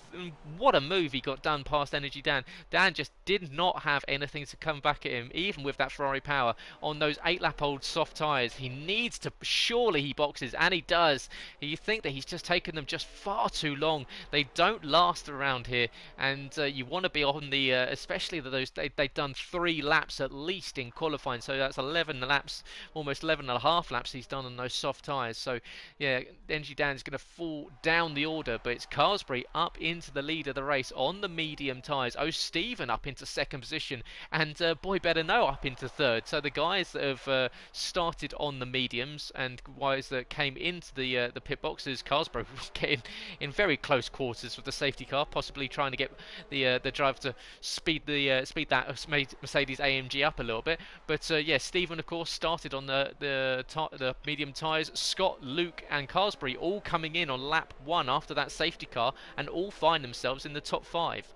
[SPEAKER 1] what a move he got done past Energy Dan. Dan just did not have anything to come back at him, even with that Ferrari power on those 8-lap-old soft tyres. He needs to, surely he boxes, and he does. You think that he's just taken them just far too long. They don't last around here, and you want to be on the, especially those, they've done 3 laps at least in qualifying, so that's 11 laps, almost 11 and a half laps he's done on those soft tyres. So yeah, NG Dan's going to fall down the order, but it's Carlsberry up into the lead of the race on the medium tyres. Stephen up into 2nd position, and Boy Better Know up into 3rd. So the guys that have started on the mediums and guys that came into the pit boxes, Carlsberry getting in very close quarters with the safety car, possibly trying to get the driver to speed that Mercedes AMG up a little bit. But yeah, Stephen, of course, started on the medium tyres. Scott, Luke, and Carsbury all coming in on lap 1 after that safety car, and all find themselves in the top 5.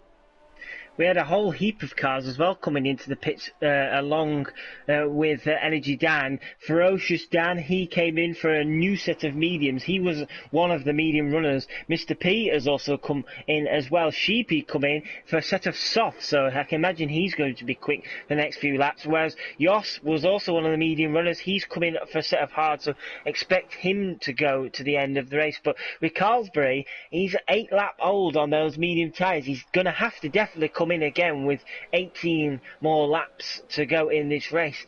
[SPEAKER 2] We had a whole heap of cars as well coming into the pits along with Energy Dan. Ferocious Dan, he came in for a new set of mediums. He was one of the medium runners. Mr. P has also come in as well. Sheepy come in for a set of softs, so I can imagine he's going to be quick the next few laps. Whereas Jos was also one of the medium runners. He's coming for a set of hard, so expect him to go to the end of the race. But with Carlsbury, he's 8 lap old on those medium tyres. He's going to have to definitely come in again with 18 more laps to go in this race.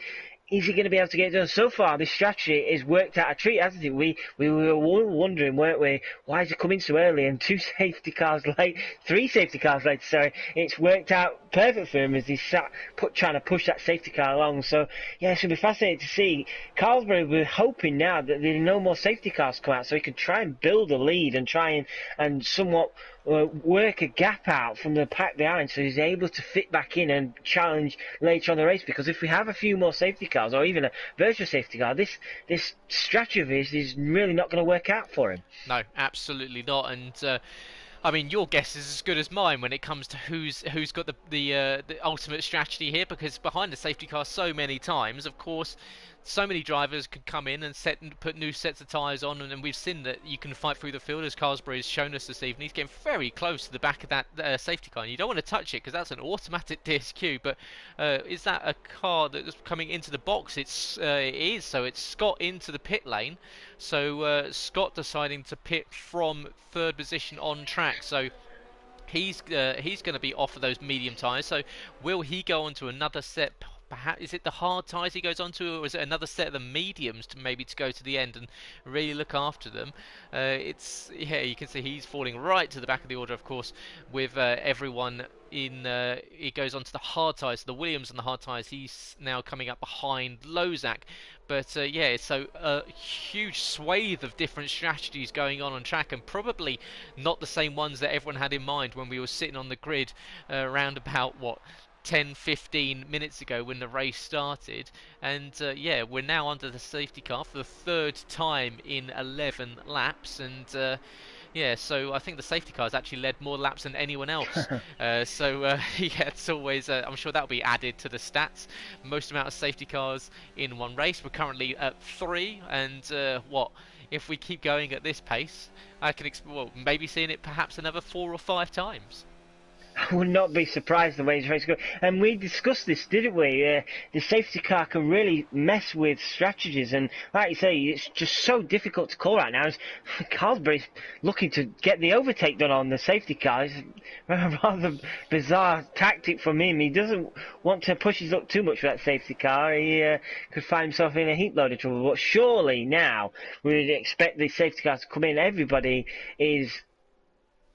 [SPEAKER 2] Is he going to be able to get it done? So far, this strategy has worked out a treat, hasn't it? We were wondering, weren't we, why is he coming so early and 2 safety cars late, 3 safety cars late, sorry. It's worked out perfect for him as he's trying to push that safety car along. So, yeah, it's going to be fascinating to see. Carlsbury, we're hoping now that there are no more safety cars come out so he can try and build a lead and try and somewhat work a gap out from the pack behind so he's able to fit back in and challenge later on the race, because if we have a few more safety cars or even a virtual safety car, this strategy of his is really not going to work out for him.
[SPEAKER 1] No, absolutely not. And I mean, your guess is as good as mine when it comes to who's got the ultimate strategy here, because behind the safety car so many times, of course, so many drivers could come in and put new sets of tyres on, and we've seen that you can fight through the field, as Carsbury has shown us this evening. He's getting very close to the back of that safety car, and you don't want to touch it because that's an automatic DSQ. But is that a car that's coming into the box? It is. So it's Scott into the pit lane. So Scott deciding to pit from 3rd position on track. So he's going to be off of those medium tyres. So will he go on to another set? Perhaps is it the hard tyres he goes on to, or is it another set of the mediums to go to the end and really look after them? You can see he's falling right to the back of the order, of course, with everyone in. He goes on to the hard tyres, the Williams and the hard tyres. He's now coming up behind Lozak. But so a huge swathe of different strategies going on track, and probably not the same ones that everyone had in mind when we were sitting on the grid around about 10-15 minutes ago when the race started. And we're now under the safety car for the 3rd time in 11 laps, and so I think the safety car has actually led more laps than anyone else. It's always, I'm sure that'll be added to the stats. Most amount of safety cars in one race. We're currently at 3, and if we keep going at this pace, I can maybe seeing it perhaps another 4 or 5 times.
[SPEAKER 2] I would not be surprised the way his race goes. And we discussed this, didn't we? The safety car can really mess with strategies, and like you say, it's just so difficult to call right now. Carlsbury's looking to get the overtake done on the safety car. It's a rather bizarre tactic from him. He doesn't want to push his luck too much for that safety car. He could find himself in a heap load of trouble. But surely now we would expect the safety car to come in. Everybody is...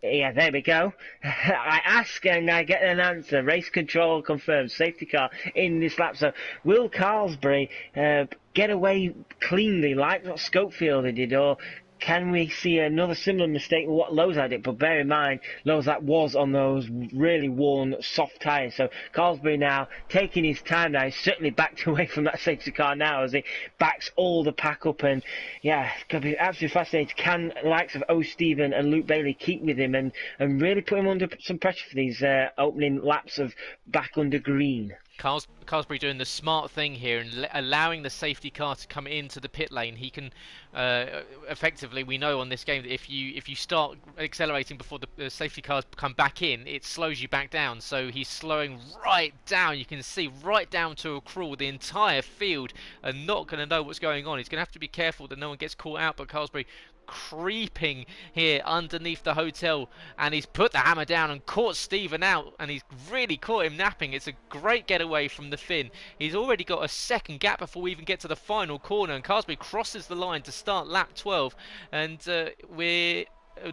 [SPEAKER 2] Yeah, there we go. I ask and I get an answer. Race control confirmed. Safety car in this lap. So will Carlsbury get away cleanly like what Schofield did, or can we see another similar mistake with what Lozak did? But bear in mind, Lozak was on those really worn soft tyres. So Carlsbury now taking his time now. He's certainly backed away from that safety car now as he backs all the pack up. And yeah, it's going to be absolutely fascinating. Can the likes of O. Stephen and Luke Bailey keep with him and really put him under some pressure for these opening laps of back under green?
[SPEAKER 1] Carsbury doing the smart thing here and allowing the safety car to come into the pit lane. He can effectively, we know on this game that if you start accelerating before the safety cars come back in, it slows you back down. So he's slowing right down. You can see right down to a crawl. The entire field are not going to know what's going on. He's going to have to be careful that no one gets caught out. But Carsbury creeping here underneath the hotel, and he's put the hammer down and caught Stephen out, and he's really caught him napping. It's a great getaway from the Finn. He's already got a second gap before we even get to the final corner, and Carsbury crosses the line to start lap 12, and we're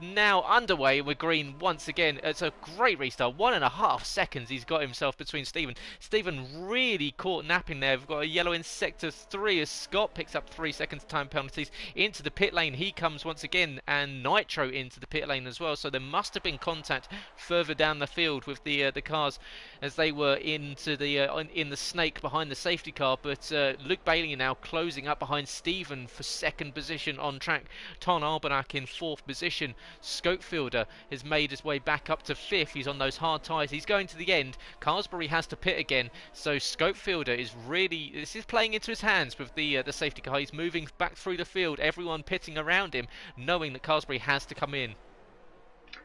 [SPEAKER 1] now underway with green once again. It's a great restart. 1.5 seconds he's got himself between Stephen. Stephen really caught napping there. We've got a yellow in sector 3 as Scott picks up 3 seconds time penalties. Into the pit lane he comes once again, and Nitro into the pit lane as well. So there must have been contact further down the field with the cars as they were into the in the snake behind the safety car. But Luke Bailey now closing up behind Stephen for second position on track. Ton Albanach in fourth position. Scopefielder has made his way back up to fifth. He's on those hard tyres. He's going to the end. Carsbury has to pit again. So Scopefielder is really, this is playing into his hands with the safety car. He's moving back through the field. Everyone pitting around him, knowing that Carsbury has to come in.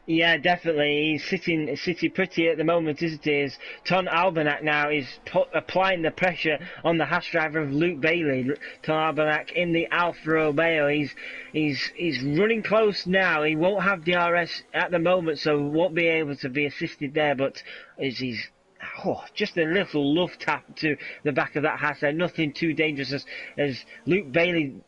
[SPEAKER 2] Yeah, definitely. He's sitting pretty at the moment, isn't he? As Ton Albanach now is applying the pressure on the Haas driver of Luke Bailey. Ton Albanach in the Alfa Romeo. He's running close now. He won't have DRS at the moment, so won't be able to be assisted there. But he's just a little love tap to the back of that Haas there. Nothing too dangerous as Luke Bailey.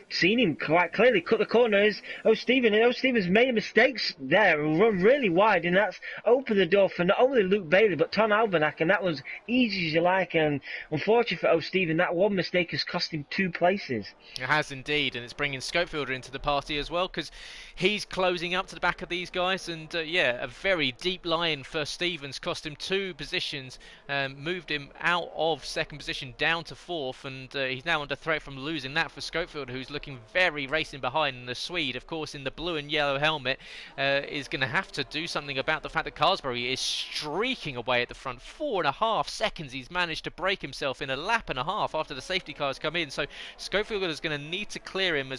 [SPEAKER 2] Seen him quite clearly cut the corner. Stephen's made mistakes there, run really wide, and that's opened the door for not only Luke Bailey but Ton Albanach, and that was easy as you like. And unfortunately for Stephen, that one mistake has cost him 2 places.
[SPEAKER 1] It has indeed, and it's bringing Scopefielder into the party as well, because he's closing up to the back of these guys. And a very deep line for Stevens cost him 2 positions, moved him out of second position down to fourth, and he's now under threat from losing that for Scopefielder, who's looking very racing behind. And the Swede, of course, in the blue and yellow helmet, is going to have to do something about the fact that Carsbury is streaking away at the front. 4.5 seconds he's managed to break himself in a lap and a half after the safety cars come in. So Scopefielder is going to need to clear him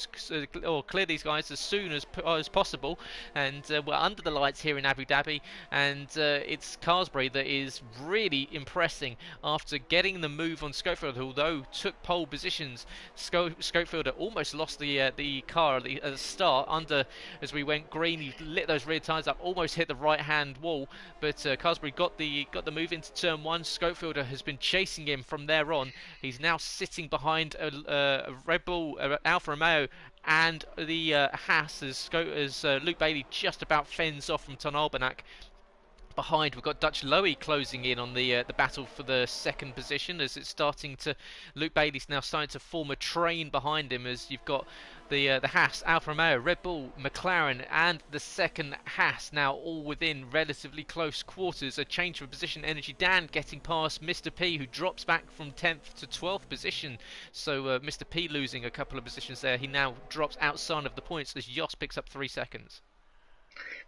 [SPEAKER 1] or clear these guys as soon as possible. And we're under the lights here in Abu Dhabi, and it's Carsbury that is really impressing after getting the move on Scopefielder, although took pole positions. Scopefielder almost lost the car at the start as we went green. He lit those rear tyres up, almost hit the right hand wall, but Carsbury got the move into turn 1. Scopefielder has been chasing him from there on. He's now sitting behind a Red Bull Alfa Romeo and the Haas as Luke Bailey just about fends off from Ton Albanach. Behind, we've got Dutch Lowy closing in on the battle for the second position, as it's starting to. Luke Bailey's now starting to form a train behind him, as you've got the Haas, Alfa Romeo, Red Bull, McLaren, and the second Haas now all within relatively close quarters. A change of position. Energy Dan getting past Mr. P, who drops back from 10th to 12th position. So Mr. P losing a couple of positions there. He now drops outside of the points as Jos picks up 3 seconds.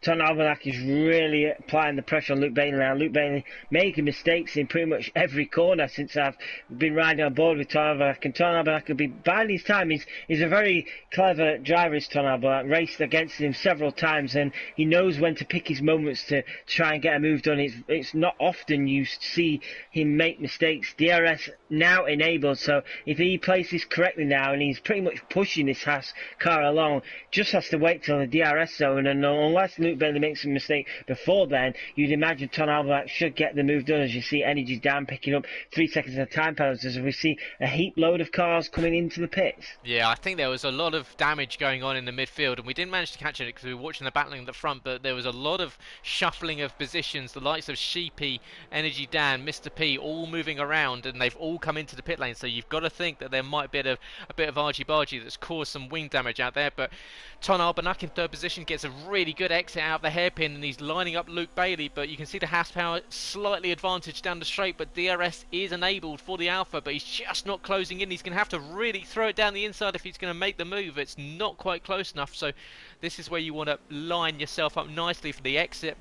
[SPEAKER 2] Ton Albanach is really applying the pressure on Luke Bailey now. Luke Bailey making mistakes in pretty much every corner since I've been riding on board with Ton Albanach. And Ton Albanach will be biding his time. He's a very clever driver, is Ton Albanach. Raced against him several times, and he knows when to pick his moments to try and get a move done. It's not often you see him make mistakes. DRS now enabled, so if he plays this correctly now, and he's pretty much pushing this Haas car along, just has to wait till the DRS zone, and unless Luke Bailey makes a mistake before then, you'd imagine Ton Albanach should get the move done. As you see Energy down picking up 3 seconds of time penalties, as we see a heap load of cars coming into the pits.
[SPEAKER 1] Yeah, I think there was a lot of damage going on in the midfield, and we didn't manage to catch it because we were watching the battling at the front, but there was a lot of shuffling of positions. The likes of Sheepy, Energy Dan, Mr. P all moving around, and they've all come into the pit lane, so you've got to think that there might be a bit of argy-bargy that's caused some wing damage out there. But Ton Albanach in third position gets a really good exit out of the hairpin, and he's lining up Luke Bailey, but you can see the Haas power slightly advantaged down the straight, but DRS is enabled for the Alpha, but he's just not closing in. He's going to have to really throw it down the inside if he's going to make the move. It's not quite close enough, so this is where you want to line yourself up nicely for the exit.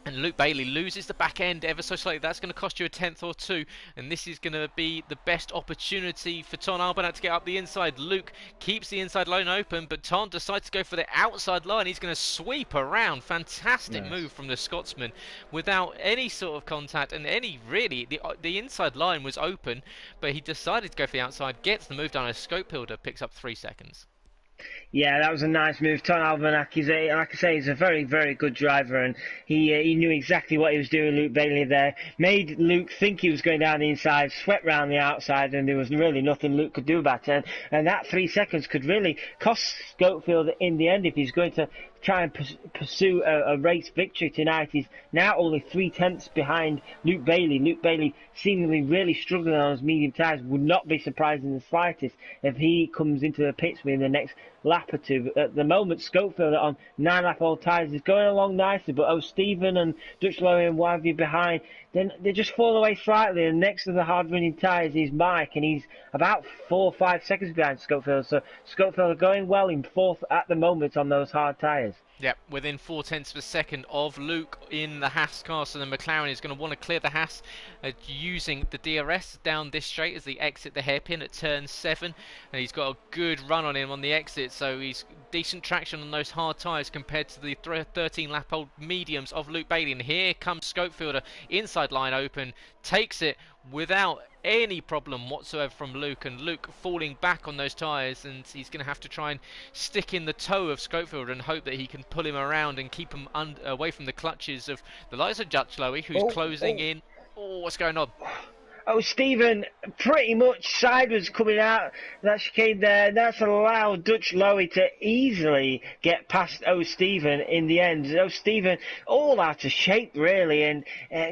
[SPEAKER 1] And Luke Bailey loses the back end ever so slightly. That's going to cost you a 10th or 2. And this is going to be the best opportunity for Ton Albanach to get up the inside. Luke keeps the inside line open, but Ton decides to go for the outside line. He's going to sweep around. Fantastic move from the Scotsman without any sort of contact. And really, the inside line was open, but he decided to go for the outside. Gets the move done as Scopefielder picks up 3 seconds.
[SPEAKER 2] Yeah, that was a nice move. Ton Albanach, like I say, he's a very, very good driver, and he knew exactly what he was doing. Luke Bailey there made Luke think he was going down the inside, swept round the outside, and there was really nothing Luke could do about it. And that 3 seconds could really cost Scopefield in the end if he's going to try and pursue a race victory tonight. He's now only 3/10 behind Luke Bailey. Luke Bailey seemingly really struggling on his medium tyres. Would not be surprised in the slightest if he comes into the pits within the next lap or two. At the moment, Schofield on 9-lap-old tyres is going along nicely, but O'Stephen and Dutch Lowy and Wivey behind, then they just fall away slightly, and next to the hard-running tyres is Mike, and he's about 4 or 5 seconds behind Schofield, so Schofield are going well in fourth at the moment on those hard tyres.
[SPEAKER 1] Yep, within 0.4 of a second of Luke in the Haas car, so the McLaren is going to want to clear the Haas using the DRS down this straight as they exit the hairpin at turn 7, and he's got a good run on him on the exit, so he's decent traction on those hard tyres compared to the 13-lap-old mediums of Luke Bailey. And here comes Schofielder, inside line open, takes it without any problem whatsoever from Luke, and Luke falling back on those tyres, and he's going to have to try and stick in the toe of Schofield and hope that he can pull him around and keep him away from the clutches of the likes of Dutch Lowy, who's closing in. Oh, what's going on?
[SPEAKER 2] Oh, Stephen, pretty much sideways coming out that chicane there. That's allowed Dutch Lowy to easily get past O'Stephen in the end. O'Stephen all out of shape really, and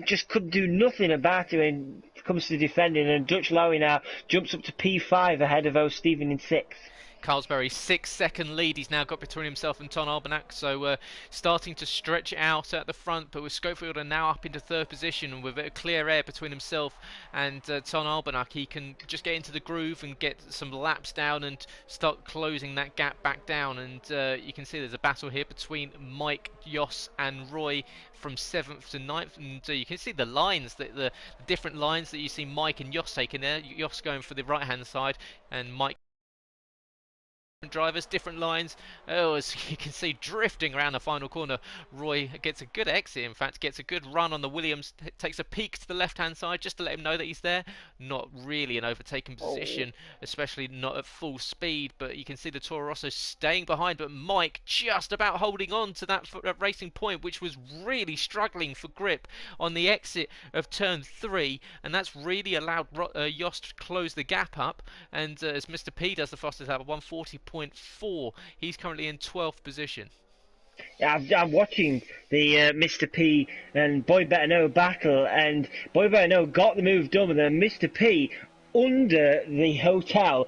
[SPEAKER 2] just couldn't do nothing about it when it comes to defending. And Dutch Lowy now jumps up to P5 ahead of O'Stephen in 6th.
[SPEAKER 1] Carlsberry 6-second lead he's now got between himself and Ton Albanach, so starting to stretch out at the front, but with Schofield now up into 3rd position and with a clear air between himself and Ton Albanach, he can just get into the groove and get some laps down and start closing that gap back down. And you can see there's a battle here between Mike, Jos and Roy from 7th to 9th, and you can see the lines, the different lines that you see Mike and Jos taking there. Jos going for the right hand side and Mike drivers, different lines. Oh, as you can see, drifting around the final corner. Roy gets a good exit, in fact, gets a good run on the Williams, takes a peek to the left hand side just to let him know that he's there. Not really an overtaken position, especially not at full speed, but you can see the Toro Rosso staying behind, but Mike just about holding on to that racing point, which was really struggling for grip on the exit of turn 3, and that's really allowed Yost to close the gap up. And as Mr. P does the fastest lap, 140.4, he's currently in 12th position.
[SPEAKER 2] Yeah, I'm watching the Mr. P and Boy Better Know battle, and Boy Better Know got the move done, and then Mr. P under the hotel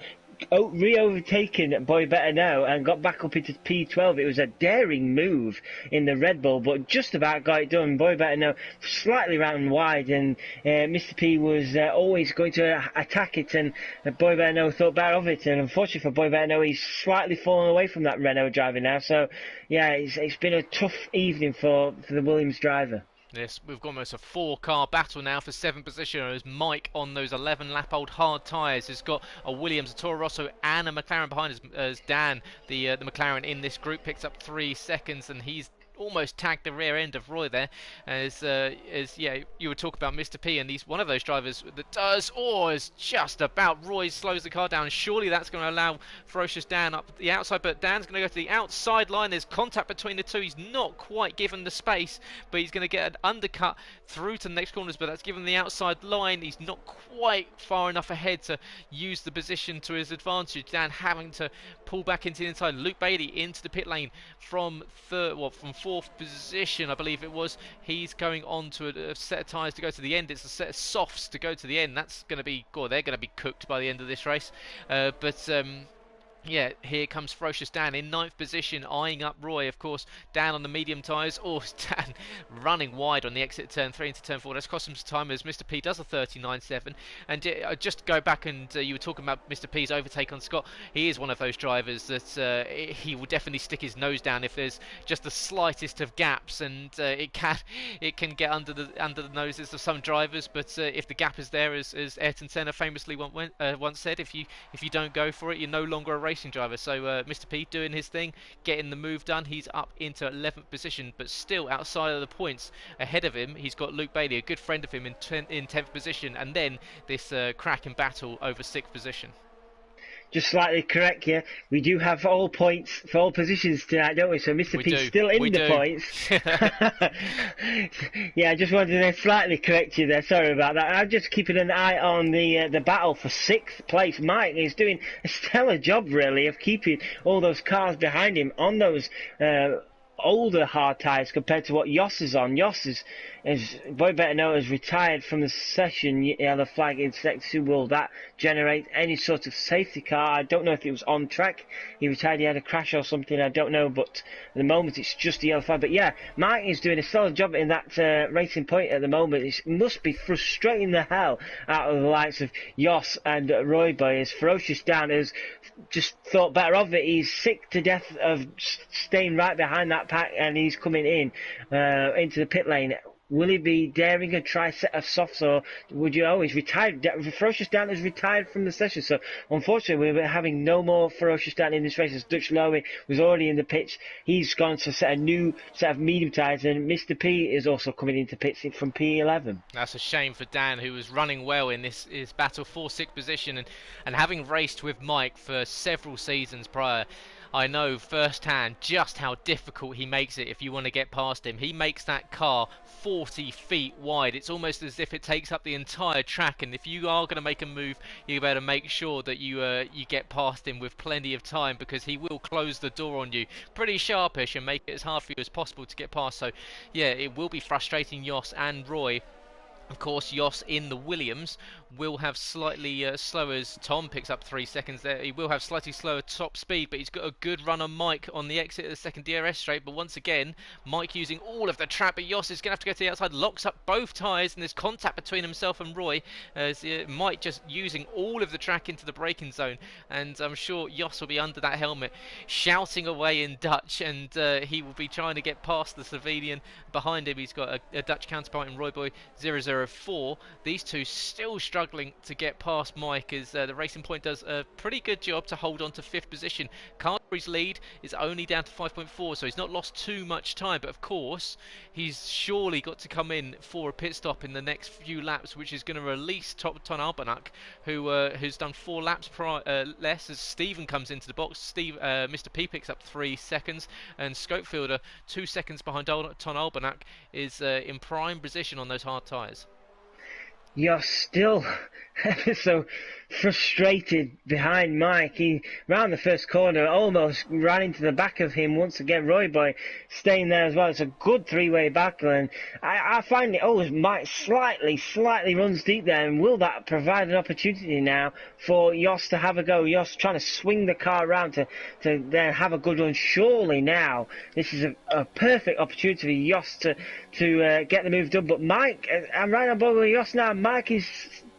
[SPEAKER 2] re-overtaken Boy Better Know and got back up into P12. It was a daring move in the Red Bull, but just about got it done. Boy Better Know slightly round wide, and Mr. P was always going to attack it, and Boy Better Know thought better of it, and unfortunately for Boy Better Know, he's slightly fallen away from that Renault driver now. So yeah, it's been a tough evening for the Williams driver.
[SPEAKER 1] Yes, we've got almost a 4-car battle now for 7th position, as Mike on those 11-lap-old hard tyres has got a Williams, a Toro Rosso and a McLaren behind as Dan, the McLaren in this group, picks up 3 seconds, and he's almost tagged the rear end of Roy there, as yeah, you were talking about Mr. P, and he's one of those drivers that does, is just about, Roy slows the car down. Surely that's going to allow Ferocious Dan up the outside, but Dan's going to go to the outside line. There's contact between the two. He's not quite given the space, but he's going to get an undercut through to the next corners, but that's given the outside line. He's not quite far enough ahead to use the position to his advantage. Dan having to pull back into the inside. Luke Bailey into the pit lane from fourth position, I believe it was. He's going on to a set of tyres to go to the end. It's a set of softs to go to the end. That's going to be, they're going to be cooked by the end of this race. Yeah, here comes Ferocious Dan in 9th position, eyeing up Roy, of course. Dan on the medium tyres. Dan running wide on the exit turn 3 into turn 4. That's cost him some time as Mr. P does a 39.7. And just go back, and you were talking about Mr. P's overtake on Scott. He is one of those drivers that he will definitely stick his nose down if there's just the slightest of gaps, and it can get under the noses of some drivers. But if the gap is there, as Ayrton Senna famously once said, if you don't go for it, you're no longer a racing driver. So Mr. P doing his thing, getting the move done. He's up into 11th position, but still outside of the points. Ahead of him, he's got Luke Bailey, a good friend of him, in 10th position, and then this cracking battle over 6th position.
[SPEAKER 2] Just slightly correct you. We do have all points for all positions tonight, don't we? So Mr. P's still in the points. Yeah, I just wanted to slightly correct you there. Sorry about that. I'm just keeping an eye on the battle for 6th place. Mike is doing a stellar job, really, of keeping all those cars behind him on those older hard tyres compared to what Jos is on. Jos is Boy Better Know, has retired from the session. Yellow flag in Sector 2. Will that generate any sort of safety car? I don't know if it was on track. He retired, he had a crash or something, I don't know, but at the moment it's just the yellow flag. But yeah, Mike is doing a solid job in that Racing Point at the moment. It must be frustrating the hell out of the likes of Jos and Roy Boy, as Ferocious Dan has just thought better of it. He's sick to death of staying right behind that pack, and he's coming in into the pit lane. Will he be daring a try set of softs, or would you always retired? Ferocious Dan has retired from the session, so unfortunately we're having no more Ferocious Dan in this race, as Dutch Lowy was already in the pits. He's gone to set a new set of medium tyres, and Mr. P is also coming into pits from P11.
[SPEAKER 1] That's a shame for Dan, who was running well in this battle for sixth position, and having raced with Mike for several seasons prior, I know firsthand just how difficult he makes it if you want to get past him. He makes that car 40 feet wide. It's almost as if it takes up the entire track, and if you are going to make a move, you better make sure that you get past him with plenty of time, because he will close the door on you pretty sharpish and make it as hard for you as possible to get past. So yeah, it will be frustrating Jos and Roy. Of course, Jos in the Williams will have slightly slower, as Tom picks up 3 seconds there. He will have slightly slower top speed, but he's got a good run on Mike on the exit of the second DRS straight. But once again, Mike using all of the trap, but Jos is going to have to go to the outside, locks up both tyres, and there's contact between himself and Roy, as Mike just using all of the track into the braking zone. And I'm sure Jos will be under that helmet shouting away in Dutch, and he will be trying to get past the Slovenian behind him. He's got a Dutch counterpart in Royboy 004. These two still struggling to get past Mike, as the Racing Point does a pretty good job to hold on to 5th position. Carberry's lead is only down to 5.4, so he's not lost too much time, but of course he's surely got to come in for a pit stop in the next few laps, which is going to release Ton Albanach, who's done 4 laps less, as Stephen comes into the box. Mr. P picks up 3 seconds, and Scopefielder 2 seconds behind Ton Albanach is in prime position on those hard tyres.
[SPEAKER 2] You're still ever so frustrated behind Mike. He round the first corner almost ran into the back of him once again. Roy Boy staying there as well. It's a good three-way battle, and I find it always Mike slightly runs deep there. And will that provide an opportunity now for Jos to have a go? Jos trying to swing the car around to then have a good run. Surely now this is a perfect opportunity for Jos to get the move done. But Mike, I'm right on board with Jos now. Mike is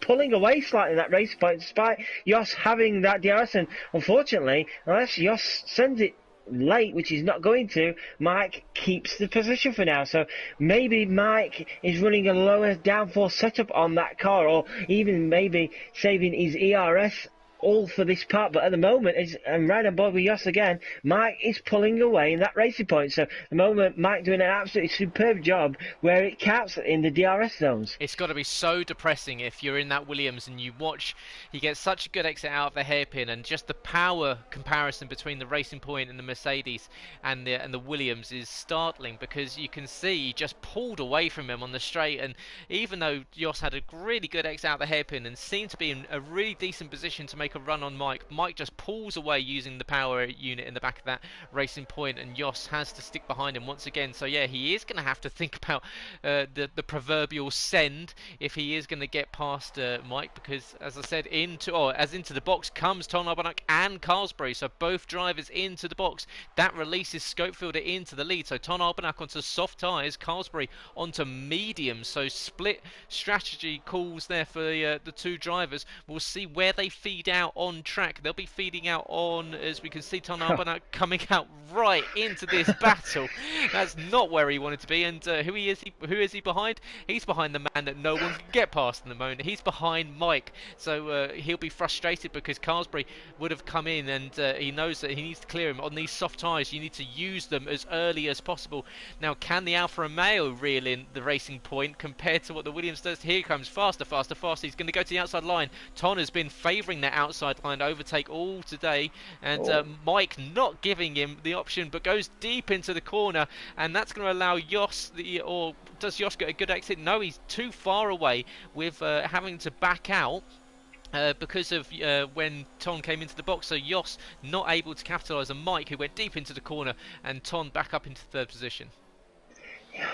[SPEAKER 2] pulling away slightly in that race point, despite Jos having that DRS, and unfortunately, unless Jos sends it late, which he's not going to, Mike keeps the position for now. So maybe Mike is running a lower downforce setup on that car, or even maybe saving his ERS all for this part. But at the moment, I'm right on board with Jos again. Mike is pulling away in that Racing Point. So at the moment, Mike doing an absolutely superb job where it counts in the DRS zones.
[SPEAKER 1] It's got to be so depressing if you're in that Williams and you watch, he gets such a good exit out of the hairpin, and just the power comparison between the Racing Point and the Mercedes and the Williams is startling, because you can see he just pulled away from him on the straight. And even though Jos had a really good exit out of the hairpin and seemed to be in a really decent position to make a run on Mike just pulls away using the power unit in the back of that Racing Point, and Jos has to stick behind him once again. So yeah, he is going to have to think about the proverbial send if he is going to get past Mike, because as I said, into the box comes Ton Albanach and Carlsbury, so both drivers into the box. That releases Scopefielder into the lead, so Ton Albanach onto soft tyres, Carlsbury onto mediums, so split strategy calls there for the two drivers. We'll see where they feed out on track. They'll be feeding out on, as we can see, Ton Albanach coming out right into this battle. That's not where he wanted to be. And who is he behind? He's behind the man that no one can get past in the moment. He's behind Mike. So he'll be frustrated because Carlsbury would have come in, and he knows that he needs to clear him. On these soft tyres, you need to use them as early as possible. Now, can the Alfa Romeo reel in the Racing Point compared to what the Williams does? Here comes faster. He's going to go to the outside line. Ton has been favouring that outside line overtake all today, and Mike not giving him the option, but goes deep into the corner, and that's going to allow Jos or does Jos get a good exit? No, he's too far away with having to back out. because of when Ton came into the box. So Jos not able to capitalise on Mike, who went deep into the corner, and Ton back up into third position.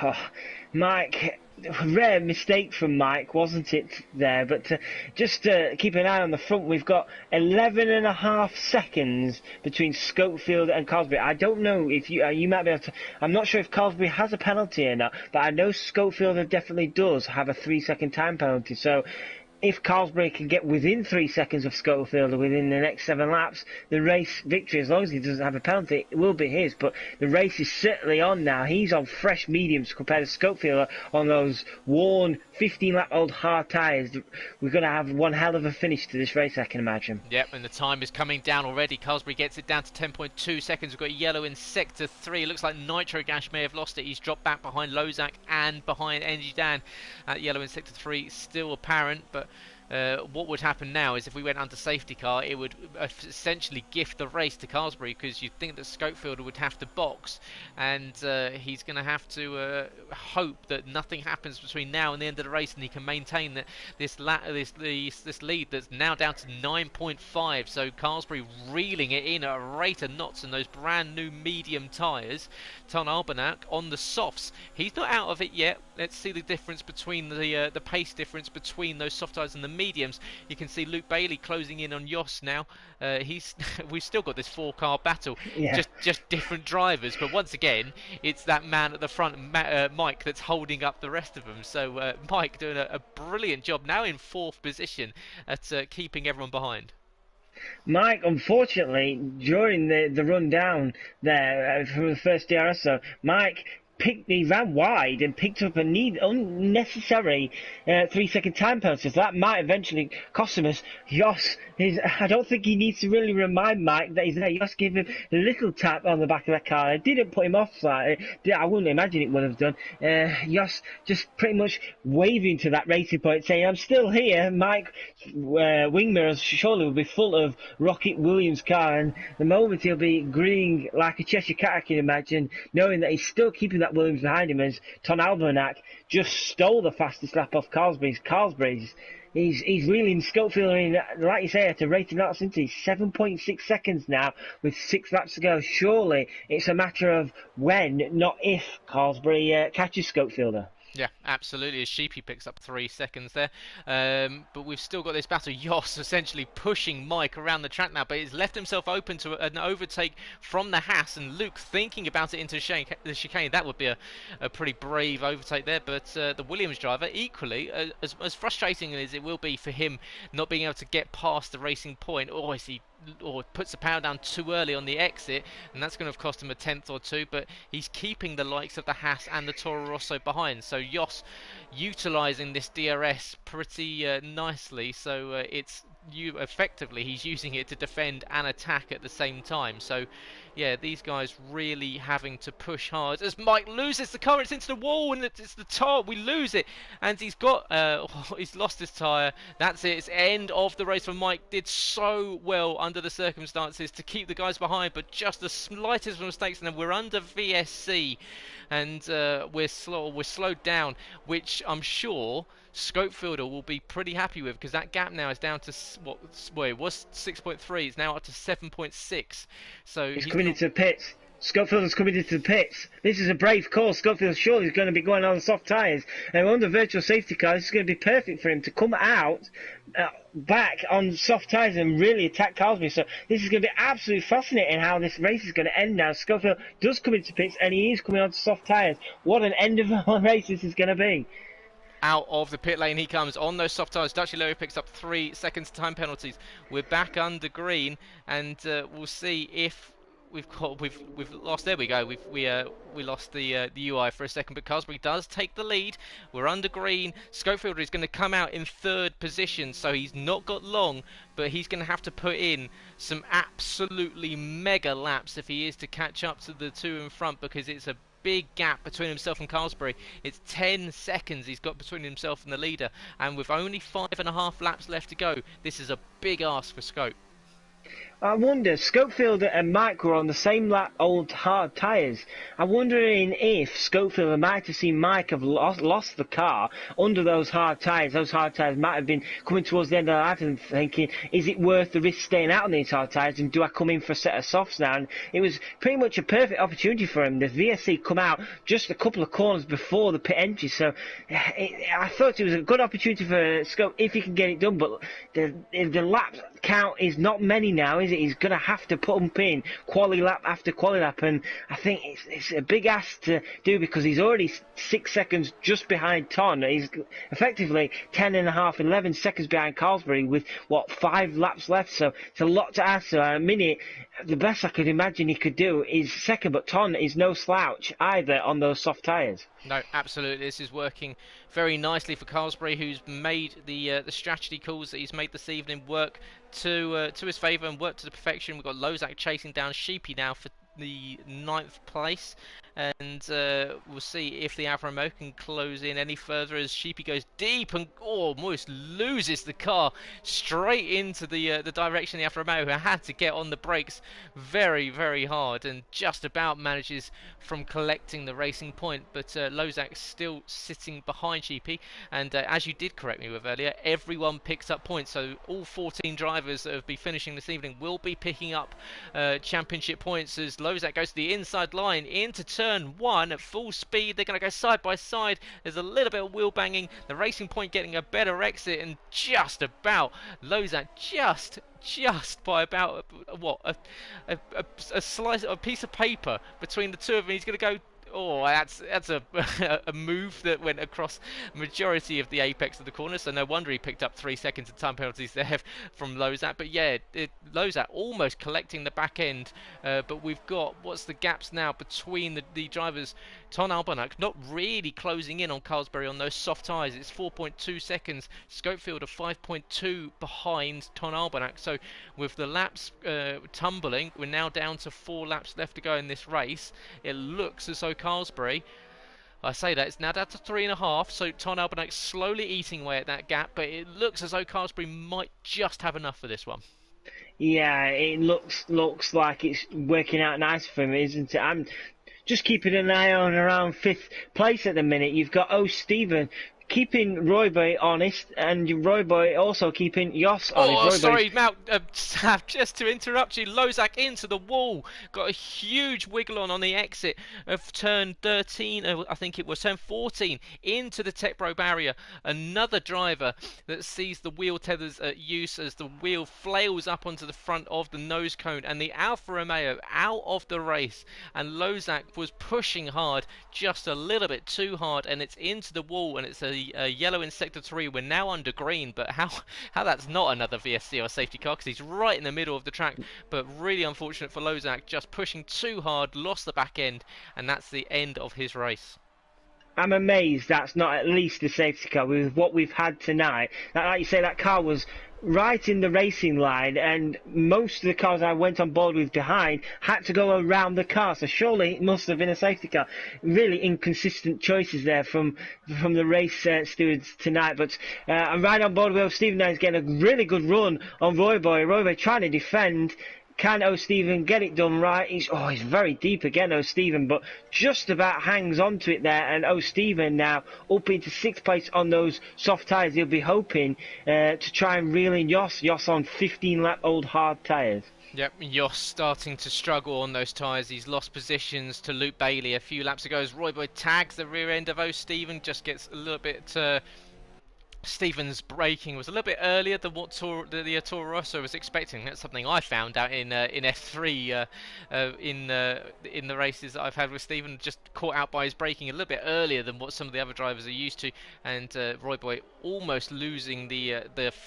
[SPEAKER 2] Oh, Mike, rare mistake from Mike, wasn't it there? But just keep an eye on the front. We've got 11.5 seconds between Schofield and Cosby. I don't know if you might be able to. I'm not sure if Cosby has a penalty or not, but I know Schofield definitely does have a 3-second time penalty. So if Carlsberg can get within 3 seconds of Schofield within the next 7 laps, the race victory, as long as he doesn't have a penalty, it will be his. But the race is certainly on now. He's on fresh mediums compared to Schofield on those worn 15-lap-old hard tyres. We're going to have one hell of a finish to this race, I can imagine.
[SPEAKER 1] Yep, and the time is coming down already. Carlsberg gets it down to 10.2 seconds. We've got yellow in sector 3. It looks like Nitro Gash may have lost it. He's dropped back behind Lozak and behind Energy Dan. Yellow in sector 3 still apparent, but what would happen now is if we went under safety car, it would essentially gift the race to Carlsberg, because you'd think that Schofield would have to box, and he's going to have to hope that nothing happens between now and the end of the race, and he can maintain that this lead that's now down to 9.5. So Carlsberg reeling it in at a rate of knots in those brand new medium tyres. Ton Albanak on the softs, he's not out of it yet. Let's see the difference between the pace difference between those soft tyres and the mediums. You can see Luke Bailey closing in on Jos now. We've still got this 4-car battle,
[SPEAKER 2] Yeah.
[SPEAKER 1] just different drivers, but once again it's that man at the front, Mike, that's holding up the rest of them. So Mike doing a brilliant job now in 4th position at keeping everyone behind.
[SPEAKER 2] Mike, unfortunately, during the run down there from the first DRS zone, Mike he ran wide and picked up a unnecessary 3-second time penalty. So that might eventually cost him. As Jos, I don't think he needs to really remind Mike that he's there. Jos gave him a little tap on the back of the car. It didn't put him off slightly. I wouldn't imagine it would have done. Jos just pretty much waving to that racing point, saying, "I'm still here." Mike wing mirrors surely will be full of Rocket Williams' car, and the moment he'll be grinning like a Cheshire Cat, I can imagine, knowing that he's still keeping that Williams behind him, as Ton Albanak just stole the fastest lap off Carlsberg's. He's reeling Schofield in, like you say, at a rate of knots, isn't he? 7.6 seconds now with 6 laps to go. Surely it's a matter of when, not if, Carlsberg catches Schofield.
[SPEAKER 1] Yeah, absolutely. As Sheepy picks up 3 seconds there. But we've still got this battle. Jos essentially pushing Mike around the track now, but he's left himself open to an overtake from the Haas, and Luke thinking about it into the chicane. That would be a pretty brave overtake there, but the Williams driver, equally, as frustrating as it will be for him not being able to get past the racing point, or puts the power down too early on the exit, and that's going to have cost him a 10th or 2, but he's keeping the likes of the Haas and the Toro Rosso behind. So Jos utilising this DRS pretty nicely, so effectively he's using it to defend and attack at the same time. So yeah, these guys really having to push hard as Mike loses the car. It's into the wall, and it's the top. We lose it, and he's lost his tyre. That's it. It's end of the race for Mike. Did so well under the circumstances to keep the guys behind, but just the slightest of mistakes, and then we're under VSC, and we're slowed down, which I'm sure Scopefielder will be pretty happy with, because that gap now is down to it was 6.3. It's now up to 7.6. So
[SPEAKER 2] he's coming into the pits. Scottfield's coming into the pits. This is a brave call. Scottfield surely is going to be going on soft tyres. And under virtual safety car, this is going to be perfect for him to come out back on soft tyres and really attack Carlsby. So this is going to be absolutely fascinating how this race is going to end now. Scottfield does come into pits, and he is coming on soft tyres. What an end of a race this is going to be.
[SPEAKER 1] Out of the pit lane he comes on those soft tyres. Dutchy Lowe picks up 3 seconds time penalties. We're back under green, and we'll see if we've lost. There we go. We lost the UI for a second, but Carlsberg does take the lead. We're under green. Schofield is going to come out in 3rd position, so he's not got long, but he's going to have to put in some absolutely mega laps if he is to catch up to the 2 in front, because it's a big gap between himself and Carlsberg. It's 10 seconds he's got between himself and the leader, and with only 5.5 laps left to go, this is a big ask for Scope.
[SPEAKER 2] I wonder, Schofield and Mike were on the same old hard tyres. I'm wondering if Schofield and might have seen Mike have lost the car under those hard tyres. Those hard tyres might have been coming towards the end of the life and thinking, is it worth the risk staying out on these hard tyres and do I come in for a set of softs now? And it was pretty much a perfect opportunity for him. The VSC come out just a couple of corners before the pit entry, so I thought it was a good opportunity for Scope if he can get it done, but the lap count is not many now, is it? He's going to have to pump in quali lap after quali lap, and I think it's a big ask to do because he's already 6 seconds just behind Ton. He's effectively 11 seconds behind Carlsbury with, 5 laps left, so it's a lot to ask. So a minute, the best I could imagine he could do is second, but Ton is no slouch either on those soft tyres.
[SPEAKER 1] No, absolutely. This is working very nicely for Carlsbury, who's made the strategy calls that he's made this evening work to his favour and work to the perfection. We've got Lozak chasing down Sheepy now for the 9th place, and we'll see if the Alfa Romeo can close in any further as Sheepy goes deep and almost loses the car straight into the direction of the Alfa Romeo, who had to get on the brakes very, very hard and just about manages from collecting the racing point, but Lozak still sitting behind Sheepy, and as you did correct me with earlier, everyone picks up points, so all 14 drivers that have been finishing this evening will be picking up championship points as Lozak goes to the inside line into turn 1 at full speed. They're going to go side by side. There's a little bit of wheel banging, the Racing Point getting a better exit, and just about Lozak just by about a slice, a piece of paper between the two of them. He's going to go. Oh, that's a move that went across majority of the apex of the corner, so no wonder he picked up 3 seconds of time penalties there from Lozak. But yeah, Lozak almost collecting the back end, but we've got, what's the gaps now between the drivers? Ton Albanach not really closing in on Carlsbury on those soft tyres. It's 4.2 seconds. Schofield are 5.2 behind Ton Albanach. So with the laps tumbling, we're now down to 4 laps left to go in this race. It looks as though Carlsbury, I say that, it's now down to 3.5, so Ton Albanach slowly eating away at that gap, but it looks as though Carlsbury might just have enough for this one.
[SPEAKER 2] Yeah, it looks like it's working out nice for him, isn't it? I'm just keeping an eye on around 5th place at the minute. You've got Stephen keeping Royboy honest, and Royboy also keeping Jos honest.
[SPEAKER 1] Oh, sorry, Malc, Sab, just to interrupt you, Lozak into the wall, got a huge wiggle on the exit of turn 13, I think it was, turn 14, into the Tech Pro barrier. Another driver that sees the wheel tethers at use as the wheel flails up onto the front of the nose cone, and the Alfa Romeo out of the race, and Lozak was pushing hard, just a little bit too hard, and it's into the wall, and it's a yellow in sector 3. We're now under green, but how that's not another VSC or safety car, because he's right in the middle of the track. But really unfortunate for Lozak, just pushing too hard, lost the back end, and that's the end of his race.
[SPEAKER 2] I'm amazed that's not at least a safety car with what we've had tonight. Like you say, that car was right in the racing line, and most of the cars I went on board with behind had to go around the car, so surely it must have been a safety car. Really inconsistent choices there from the race stewards tonight, but I'm right on board with Stephen now. He's getting a really good run on Royboy trying to defend. Can O'Stephen get it done right? He's very deep again, O'Stephen, but just about hangs on to it there. And O'Stephen now up into 6th place on those soft tyres. He'll be hoping to try and reel in Jos on 15-lap-old hard tyres.
[SPEAKER 1] Yep, Jos starting to struggle on those tyres. He's lost positions to Luke Bailey a few laps ago as Royboy tags the rear end of O'Stephen, just gets a little bit... Stephen's braking was a little bit earlier than what the Toro Rosso was expecting. That's something I found out in F3 in the races that I've had with Stephen. Just caught out by his braking a little bit earlier than what some of the other drivers are used to, and Royboy almost losing the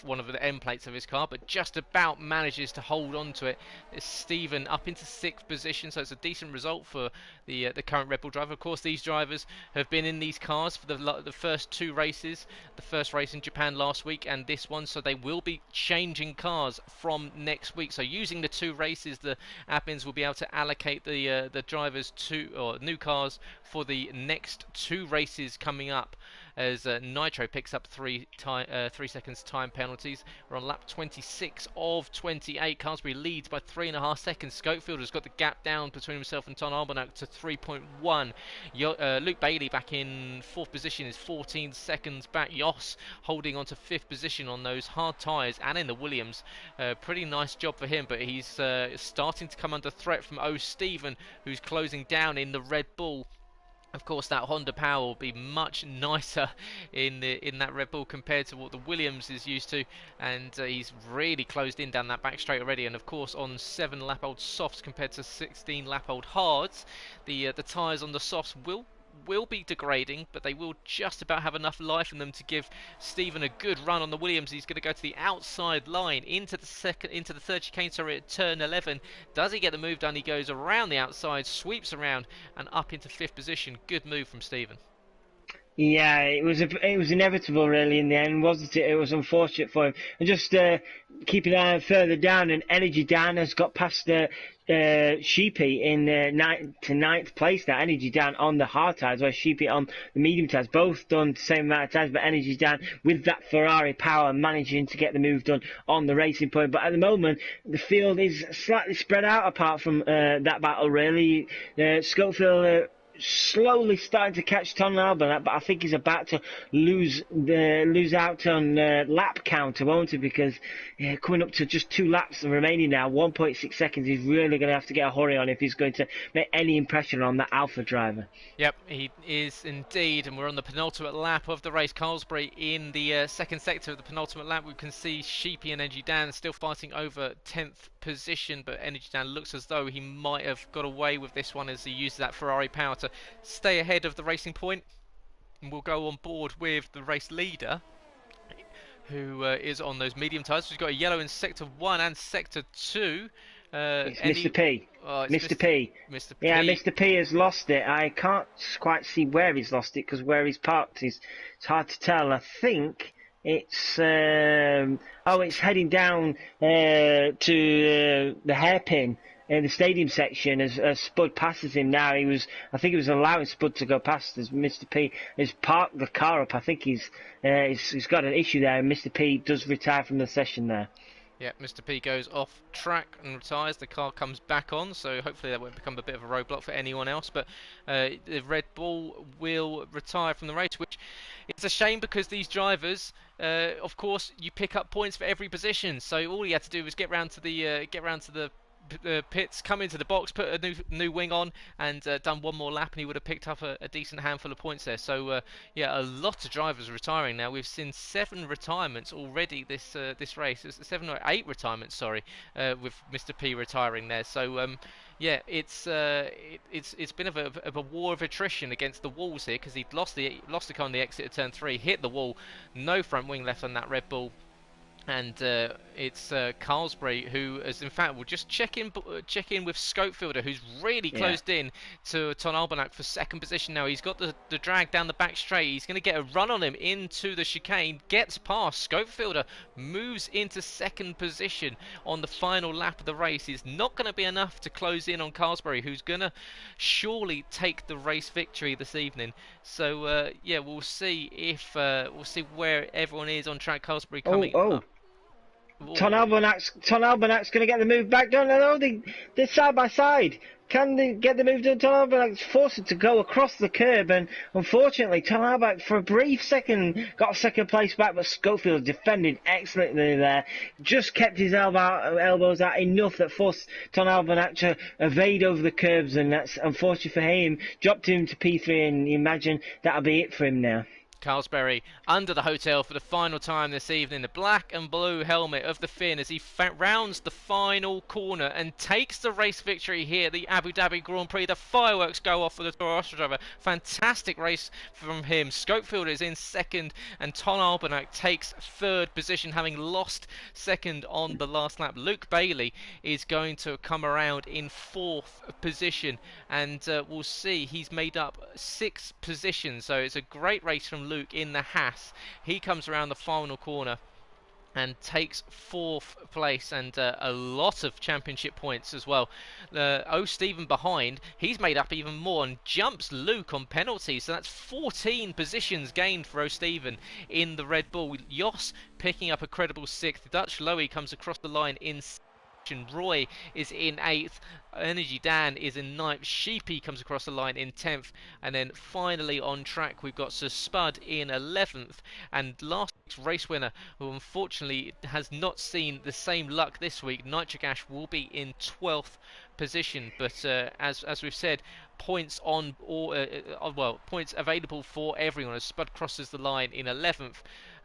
[SPEAKER 1] one of the end plates of his car, but just about manages to hold on to it. Stephen up into 6th position, so it's a decent result for the current Red Bull driver. Of course, these drivers have been in these cars for the first 2 races. The first race in Japan last week and this one, so they will be changing cars from next week. So using the 2 races, the admins will be able to allocate the drivers to new cars for the next 2 races coming up. as Nitro picks up 3 seconds time penalties. We're on lap 26 of 28. Carlsbury leads by 3.5 seconds. Schofield has got the gap down between himself and Ton Albanak to 3.1. Luke Bailey back in 4th position is 14 seconds back. Jos holding on to 5th position on those hard tyres and in the Williams. Pretty nice job for him, but he's starting to come under threat from Stephen, who's closing down in the Red Bull. Of course, that Honda power will be much nicer in that Red Bull compared to what the Williams is used to, and he's really closed in down that back straight already. And of course, on 7-lap-old softs compared to 16-lap-old hards, the tyres on the softs will be degrading, but they will just about have enough life in them to give Stephen a good run on the Williams. He's going to go to the outside line into the third chicane, sorry, at turn 11. Does he get the move done? He goes around the outside, sweeps around and up into 5th position. Good move from Stephen.
[SPEAKER 2] Yeah, it was inevitable really in the end, wasn't it? It was unfortunate for him. And just keeping an eye further down, and Energy Dan has got past Sheepy in ninth place now. Energy Dan on the hard tyres, where Sheepy on the medium tyres. Both done the same amount of times, but Energy Dan with that Ferrari power managing to get the move done on the racing point. But at the moment, the field is slightly spread out apart from that battle really. Schofield slowly starting to catch Ton Alban, but I think he's about to lose out on lap counter, won't he? Because coming up to just 2 laps remaining now, 1.6 seconds, he's really going to have to get a hurry on if he's going to make any impression on that Alpha driver.
[SPEAKER 1] Yep, he is indeed, and we're on the penultimate lap of the race. Carlsbury in the second sector of the penultimate lap. We can see Sheepy and Energy Dan still fighting over 10th position, but Energy Dan looks as though he might have got away with this one as he uses that Ferrari power to stay ahead of the racing point, and we'll go on board with the race leader, who is on those medium tyres. We've got a yellow in sector 1 and sector 2.
[SPEAKER 2] It's Mr. P. Mr. P.
[SPEAKER 1] Mr. P.
[SPEAKER 2] Yeah, Mr. P has lost it. I can't quite see where he's lost it, because where he's parked it's hard to tell. I think it's it's heading down to the hairpin in the stadium section as Spud passes him now. I think he was allowing Spud to go past as Mr. P has parked the car up. I think he's got an issue there, and Mr. P does retire from the session there.
[SPEAKER 1] Yeah, Mr. P goes off track and retires. The car comes back on, so hopefully that won't become a bit of a roadblock for anyone else. But the Red Bull will retire from the race, which is a shame because these drivers, of course, you pick up points for every position. So all he had to do was get round to the pits, come into the box, put a new wing on, and done one more lap, and he would have picked up a decent handful of points there. So yeah, a lot of drivers retiring now. We've seen 7 retirements already this race. It's 7 or 8 retirements, sorry, with Mr. P retiring there. So yeah, it's been of a war of attrition against the walls here, because he'd lost the car on the exit of turn 3, hit the wall, no front wing left on that Red Bull. And it's Carlsbury who, as in fact, will just check in with Scopefielder, who's really closed in to Ton Albanak for 2nd position now. He's got the drag down the back straight. He's going to get a run on him into the chicane. Gets past Scopefielder, moves into 2nd position on the final lap of the race. It's not going to be enough to close in on Carlsbury, who's going to surely take the race victory this evening. So yeah, we'll see where everyone is on track. Carlsbury coming up.
[SPEAKER 2] Ton Albanak's going to get the move back done. No, they're side by side. Can they get the move done? Ton Albanak's forced it to go across the curb, and unfortunately, Ton Albanak for a brief second got 2nd place back, but Schofield defended excellently there. Just kept his elbows out enough that forced Ton Albanak to evade over the curbs, and that's unfortunate for him. Dropped him to P3, and you imagine that'll be it for him now.
[SPEAKER 1] Carlsbury under the hotel for the final time this evening. The black and blue helmet of the Finn as he rounds the final corner and takes the race victory here at the Abu Dhabi Grand Prix. The fireworks go off for the Toro Rosso driver. Fantastic race from him. Scopefield is in 2nd, and Ton Albanak takes 3rd position, having lost 2nd on the last lap. Luke Bailey is going to come around in 4th position, and we'll see. He's made up 6 positions, so it's a great race from Luke in the Haas. He comes around the final corner and takes fourth place and a lot of championship points as well. Stephen behind, he's made up even more and jumps Luke on penalties. So that's 14 positions gained for Stephen in the Red Bull. Jos picking up a credible sixth. Dutch Lowy comes across the line in Roy is in 8th, Energy Dan is in 9th, Sheepy comes across the line in 10th, and then finally on track we've got Sir Spud in 11th, and last week's race winner, who unfortunately has not seen the same luck this week, Nitric Ash, will be in 12th position, but as we've said, points on all points available for everyone as Spud crosses the line in 11th,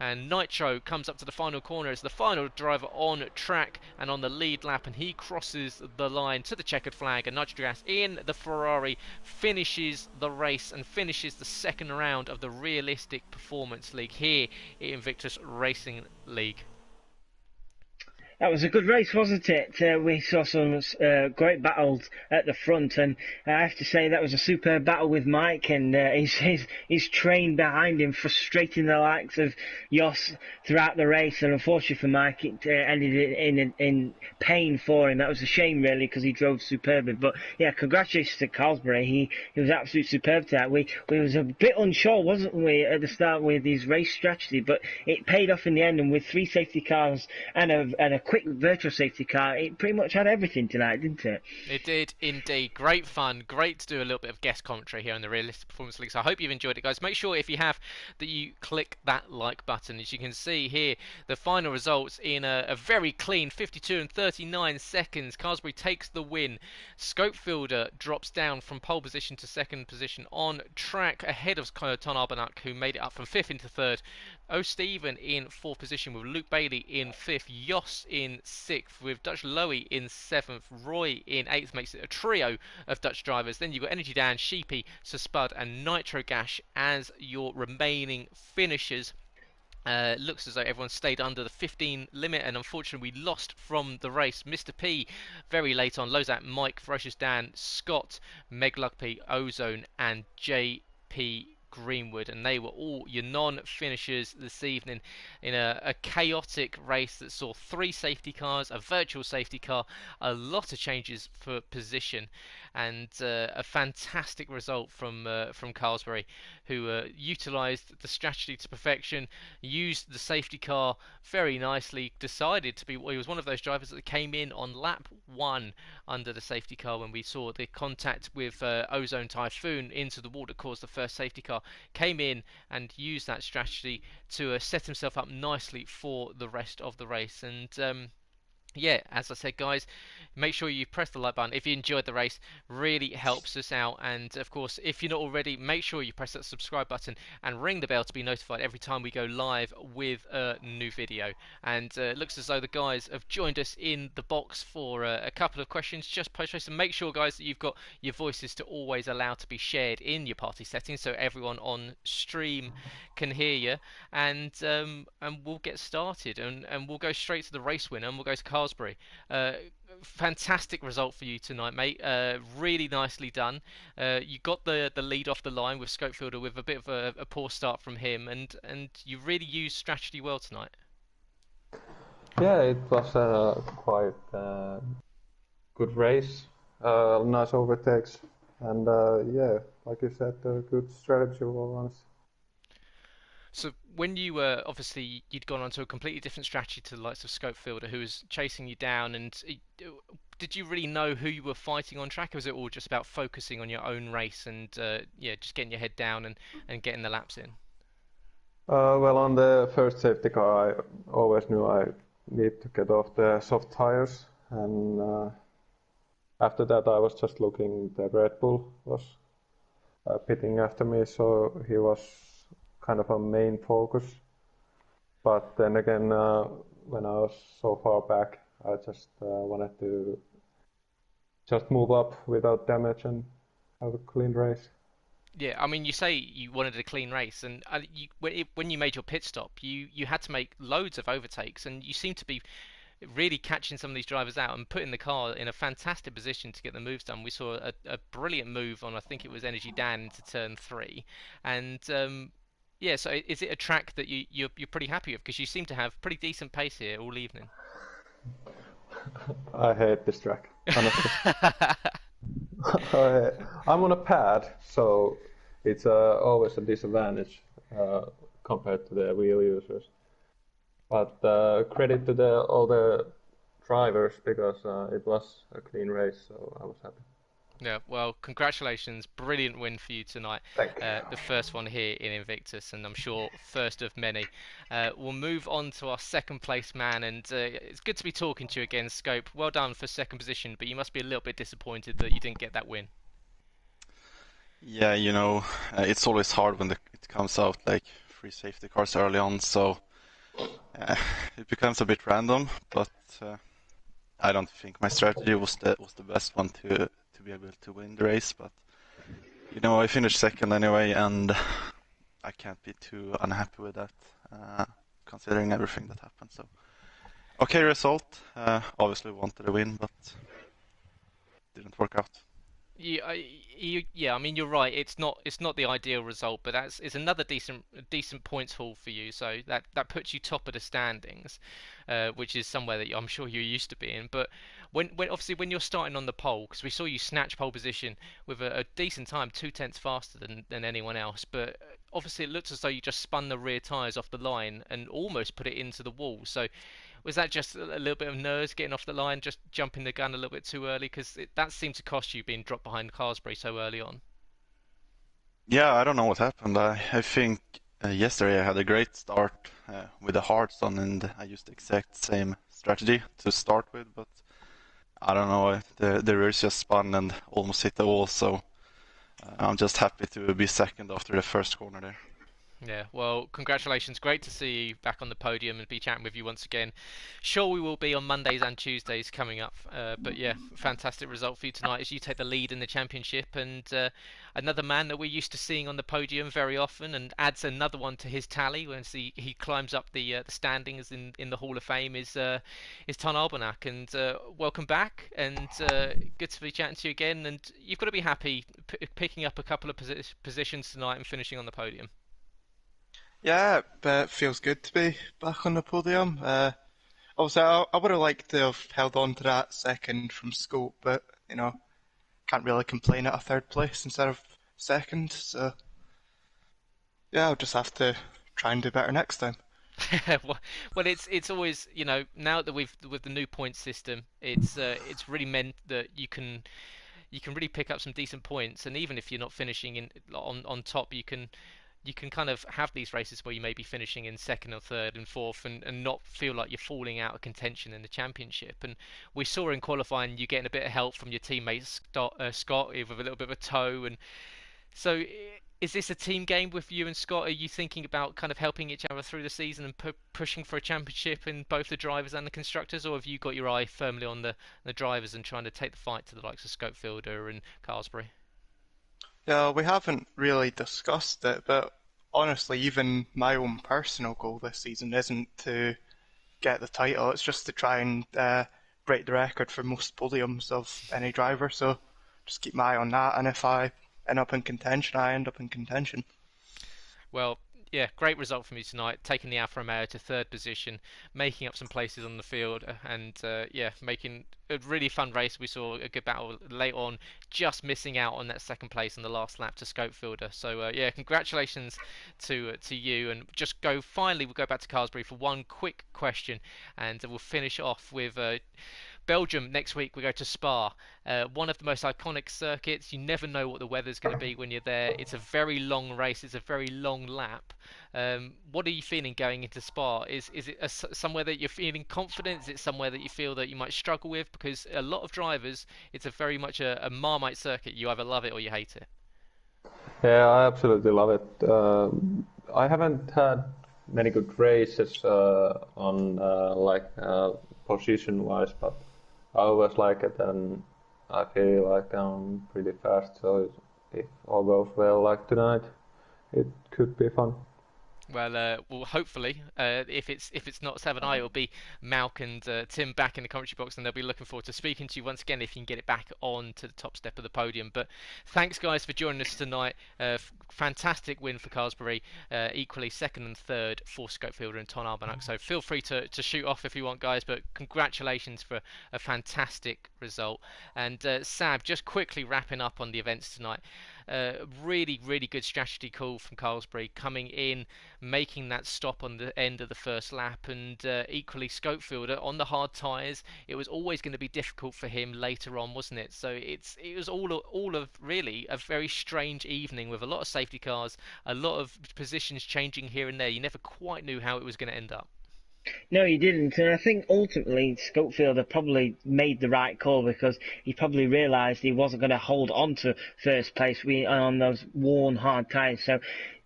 [SPEAKER 1] and Nitro comes up to the final corner as the final driver on track and on the lead lap, and he crosses the line to the checkered flag, and Nitro Gas in the Ferrari finishes the race and finishes the second round of the Realistic Performance League here in Invictus Racing League.
[SPEAKER 2] That was a good race, wasn't it? We saw some great battles at the front, and I have to say that was a superb battle with Mike and his train behind him, frustrating the likes of Jos throughout the race. And unfortunately for Mike, it ended in pain for him. That was a shame, really, because he drove superbly. But yeah, congratulations to Carlsbury. He was absolutely superb to that. We was a bit unsure, wasn't we, at the start with his race strategy, but it paid off in the end. And with 3 safety cars and a quick virtual safety car, it pretty much had everything tonight, didn't it?
[SPEAKER 1] It did indeed. Great fun. Great to do a little bit of guest commentary here on the Realistic Performance League. So I hope you've enjoyed it, guys. Make sure if you have that you click that like button. As you can see here, the final results in a very clean 52 and 39 seconds. Carsbury takes the win. Scopefielder drops down from pole position to second position on track ahead of Ton Arbanuk, who made it up from 5th into 3rd. Stephen in 4th position with Luke Bailey in 5th, Jos in 6th with Dutch Lowy in 7th, Roy in 8th, makes it a trio of Dutch drivers. Then you've got Energy Dan, Sheepy, Sir Spud and Nitro Gash as your remaining finishers. Looks as though everyone stayed under the 15 limit, and unfortunately we lost from the race. Mr. P very late on, Lozat, Mike, Ferocious Dan, Scott, Meg Lugby, Ozone and JP Greenwood, and they were all your non-finishers this evening in a chaotic race that saw 3 safety cars, a virtual safety car, a lot of changes for position, and a fantastic result from Carlsbury, who utilised the strategy to perfection, used the safety car very nicely, decided to be, well, he was one of those drivers that came in on lap 1 under the safety car when we saw the contact with Ozone Typhoon into the wall that caused the first safety car, came in and used that strategy to set himself up nicely for the rest of the race. And yeah, as I said, guys, make sure you press the like button if you enjoyed the race. Really helps us out. And of course, if you're not already, make sure you press that subscribe button and ring the bell to be notified every time we go live with a new video. And it looks as though the guys have joined us in the box for a couple of questions just post race. And make sure, guys, that you've got your voices to always allow to be shared in your party settings so everyone on stream can hear you. And we'll get started, and we'll go straight to the race winner, and we'll go to Carsbury. Fantastic result for you tonight, mate. Really nicely done. You got the lead off the line with Scopefielder with a bit of a poor start from him, and you really used strategy well tonight.
[SPEAKER 3] Yeah, it was a quite good race, nice overtakes, and yeah, like you said, good strategy once.
[SPEAKER 1] So when you were obviously you'd gone on to a completely different strategy to the likes of Scopefielder, who was chasing you down, and did you really know who you were fighting on track, or was it all just about focusing on your own race and yeah, just getting your head down and getting the laps in?
[SPEAKER 3] Well, on the first safety car, I always knew I need to get off the soft tires, and after that, I was just looking. The Red Bull was pitting after me, so he was kind of a main focus. But then again, when I was so far back, I just wanted to just move up without damage and have a clean race.
[SPEAKER 1] Yeah, I mean, you say you wanted a clean race, and when you made your pit stop, you had to make loads of overtakes, and you seem to be really catching some of these drivers out and putting the car in a fantastic position to get the moves done. We saw a brilliant move on, I think it was Energy Dan into turn 3, and Yeah, so is it a track that you're pretty happy with? Because you seem to have pretty decent pace here all evening.
[SPEAKER 3] I hate this track, honestly. I'm on a pad, so it's always a disadvantage compared to the wheel users. But credit to all the drivers because it was a clean race, so I was happy.
[SPEAKER 1] Yeah, well, congratulations. Brilliant win for you tonight.
[SPEAKER 3] Thank you.
[SPEAKER 1] The first one here in Invictus, and I'm sure first of many. We'll move on to our second place man, and it's good to be talking to you again, Scope. Well done for second position, but you must be a little bit disappointed that you didn't get that win.
[SPEAKER 4] Yeah, it's always hard when it comes out like free safety cars early on, so it becomes a bit random. But I don't think my strategy was the best one to be able to win the race. But I finished second anyway, and I can't be too unhappy with that, considering everything that happened. So, okay result. Obviously wanted a win, but didn't work out.
[SPEAKER 1] Yeah, I mean you're right. It's not the ideal result, but it's another decent points haul for you. So that puts you top of the standings, which is somewhere that I'm sure you're used to being. But when you're starting on the pole, because we saw you snatch pole position with a decent time, 2/10 faster than anyone else. But obviously it looks as though you just spun the rear tyres off the line and almost put it into the wall. So was that just a little bit of nerves getting off the line, just jumping the gun a little bit too early? Because that seemed to cost you being dropped behind Carsbury so early on.
[SPEAKER 4] Yeah, I don't know what happened. I think yesterday I had a great start with the hards on, and I used the exact same strategy to start with, but I don't know. The rears just spun and almost hit the wall, so I'm just happy to be second after the first corner there.
[SPEAKER 1] Yeah, well, congratulations. Great to see you back on the podium and be chatting with you once again. Sure, we will be on Mondays and Tuesdays coming up. But yeah, fantastic result for you tonight as you take the lead in the championship. And another man that we're used to seeing on the podium very often and adds another one to his tally when he climbs up the standings in the Hall of Fame is Tan Albanak. And welcome back. And good to be chatting to you again. And you've got to be happy picking up a couple of positions tonight and finishing on the podium.
[SPEAKER 5] Yeah, but it feels good to be back on the podium. Obviously, I would have liked to have held on to that second from Scope, but, can't really complain at a third place instead of second. So, yeah, I'll just have to try and do better next time.
[SPEAKER 1] Well, it's always now that with the new point system, it's really meant that you can really pick up some decent points, and even if you're not finishing on top, you can kind of have these races where you may be finishing in second or third and fourth and not feel like you're falling out of contention in the championship. And we saw in qualifying you getting a bit of help from your teammate Scott with a little bit of a tow. And so is this a team game with you and Scott? Are you thinking about kind of helping each other through the season and pushing for a championship in both the drivers and the constructors? Or have you got your eye firmly on the drivers and trying to take the fight to the likes of Scopefielder and Carsbury?
[SPEAKER 5] Yeah, we haven't really discussed it, but honestly, even my own personal goal this season isn't to get the title. It's just to try and break the record for most podiums of any driver. So just keep my eye on that, and if I end up in contention, I end up in contention.
[SPEAKER 1] Well, yeah, great result from you tonight, taking the Alfa Romeo to third position, making up some places on the field, and yeah, making a really fun race. We saw a good battle late on, just missing out on that second place on the last lap to Scopefielder. So yeah, congratulations to you, and finally we'll go back to Carsbury for one quick question, and we'll finish off with Belgium next week. We go to Spa, one of the most iconic circuits. You never know what the weather's going to be when you're there. It's a very long race. It's a very long lap. What are you feeling going into Spa? Is it somewhere that you're feeling confident? Is it somewhere that you feel that you might struggle with? Because a lot of drivers, it's a very much a Marmite circuit. You either love it or you hate it.
[SPEAKER 3] Yeah, I absolutely love it. I haven't had many good races on position-wise, but I always like it, and I feel like I'm pretty fast. So if all goes well, like tonight, it could be fun.
[SPEAKER 1] Well, hopefully, if it's not Sab and I, it'll be Malc and Tim back in the commentary box, and they'll be looking forward to speaking to you once again if you can get it back on to the top step of the podium. But thanks, guys, for joining us tonight. Fantastic win for Carlsberg. Equally second and third for Scopefielder and Ton Albanach. So feel free to shoot off if you want, guys. But congratulations for a fantastic result. And Sab, just quickly wrapping up on the events tonight. Really, really good strategy call from Carlsberg coming in, making that stop on the end of the first lap, and equally Scopefielder on the hard tyres. It was always going to be difficult for him later on, wasn't it? So it was all of really a very strange evening with a lot of safety cars, a lot of positions changing here and there. You never quite knew how it was going to end up.
[SPEAKER 2] No, he didn't, and I think ultimately Scopefielder probably made the right call because he probably realised he wasn't going to hold on to first place on those worn hard tyres. So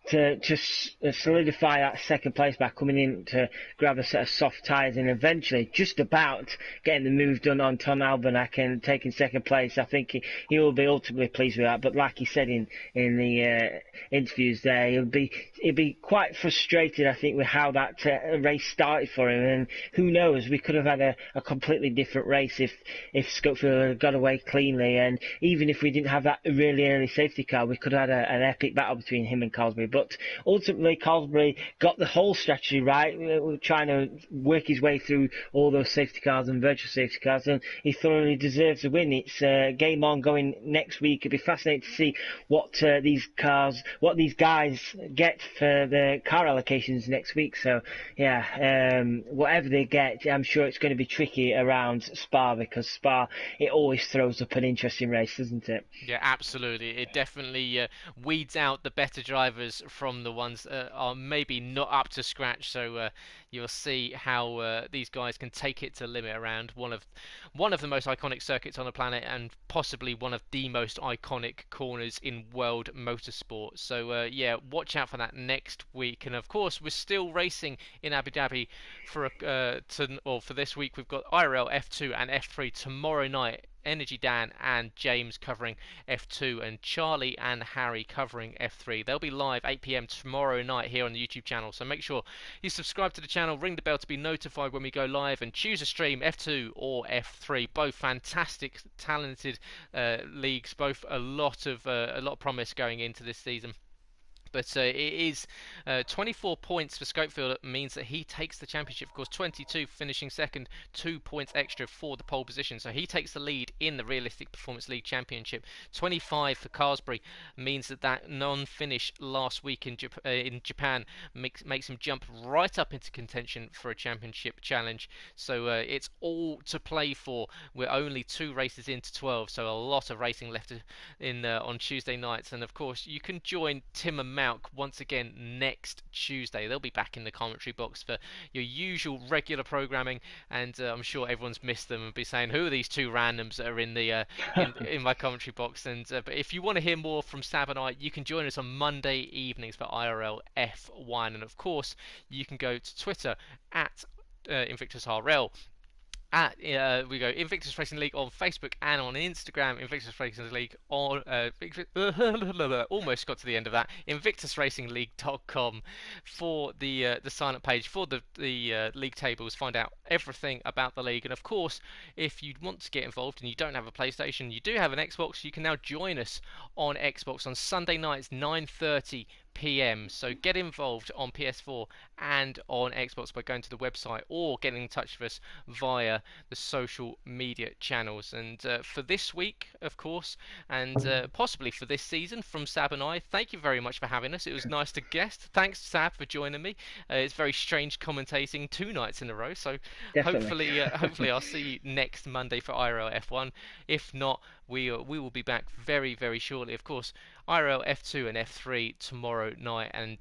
[SPEAKER 2] to just solidify that second place by coming in to grab a set of soft tyres and eventually just about getting the move done on Ton Albanach and taking second place, I think he will be ultimately pleased with that. But like he said in the interviews there, he'll be quite frustrated, I think, with how that race started for him. And who knows, we could have had a completely different race if Scopefield had got away cleanly. And even if we didn't have that really early safety car, we could have had an epic battle between him and Carlsberg. But ultimately, Carlsberg got the whole strategy right, trying to work his way through all those safety cars and virtual safety cars, and he thoroughly deserves the win. It's game on going next week. It'll be fascinating to see what these guys get for the car allocations next week. So, yeah, whatever they get, I'm sure it's going to be tricky around Spa, because Spa, it always throws up an interesting race, doesn't it?
[SPEAKER 1] Yeah, absolutely. It definitely weeds out the better drivers from the ones that are maybe not up to scratch. So you'll see how these guys can take it to limit around one of the most iconic circuits on the planet, and possibly one of the most iconic corners in world motorsport. So yeah, watch out for that next week. And of course, we're still racing in Abu Dhabi for for this week. We've got IRL F2 and F3 tomorrow night. Energy Dan and James covering F2, and Charlie and Harry covering F3. They'll be live 8 p.m. tomorrow night here on the YouTube channel, so make sure you subscribe to the channel, ring the bell to be notified when we go live, and choose a stream, F2 or F3. Both fantastic, talented leagues, both a lot of promise going into this season. But it is 24 points for Scopefield. Means that he takes the championship. Of course, 22 finishing second, 2 points extra for the pole position. So he takes the lead in the Realistic Performance League Championship. 25 for Carlsberg means that non-finish last week in Japan makes him jump right up into contention for a championship challenge. So it's all to play for. We're only 2 races into 12, so a lot of racing left on Tuesday nights. And of course, you can join Tim and Malc once again next Tuesday. They'll be back in the commentary box for your usual regular programming, and I'm sure everyone's missed them and be saying, who are these two randoms that are in the in my commentary box? And but if you want to hear more from Sab and I, you can join us on Monday evenings for IRL F1, and of course you can go to Twitter at Invictus RL. We go Invictus Racing League on Facebook and on Instagram. Invictus Racing League on almost got to the end of that. InvictusRacingLeague.com for the sign up page for the league tables. Find out everything about the league, and of course, if you want to get involved and you don't have a PlayStation, you do have an Xbox. You can now join us on Xbox on Sunday nights 9:30 p.m. So get involved on PS4 and on Xbox by going to the website or getting in touch with us via the social media channels. And for this week, of course, and possibly for this season, from Sab and I, thank you very much for having us. It was nice to guest. Thanks, Sab, for joining me. It's very strange commentating 2 nights in a row, so
[SPEAKER 2] Definitely.
[SPEAKER 1] hopefully I'll see you next Monday for IRL F1. If not, we will be back very, very shortly. Of course, IRL F2 and F3 tomorrow night, and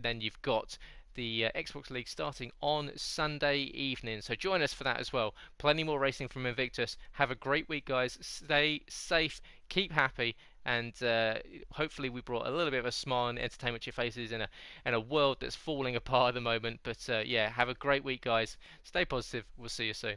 [SPEAKER 1] then you've got the Xbox League starting on Sunday evening. So join us for that as well. Plenty more racing from Invictus. Have a great week, guys. Stay safe, keep happy, and hopefully we brought a little bit of a smile and entertainment to your faces in a world that's falling apart at the moment. But yeah, have a great week, guys. Stay positive. We'll see you soon.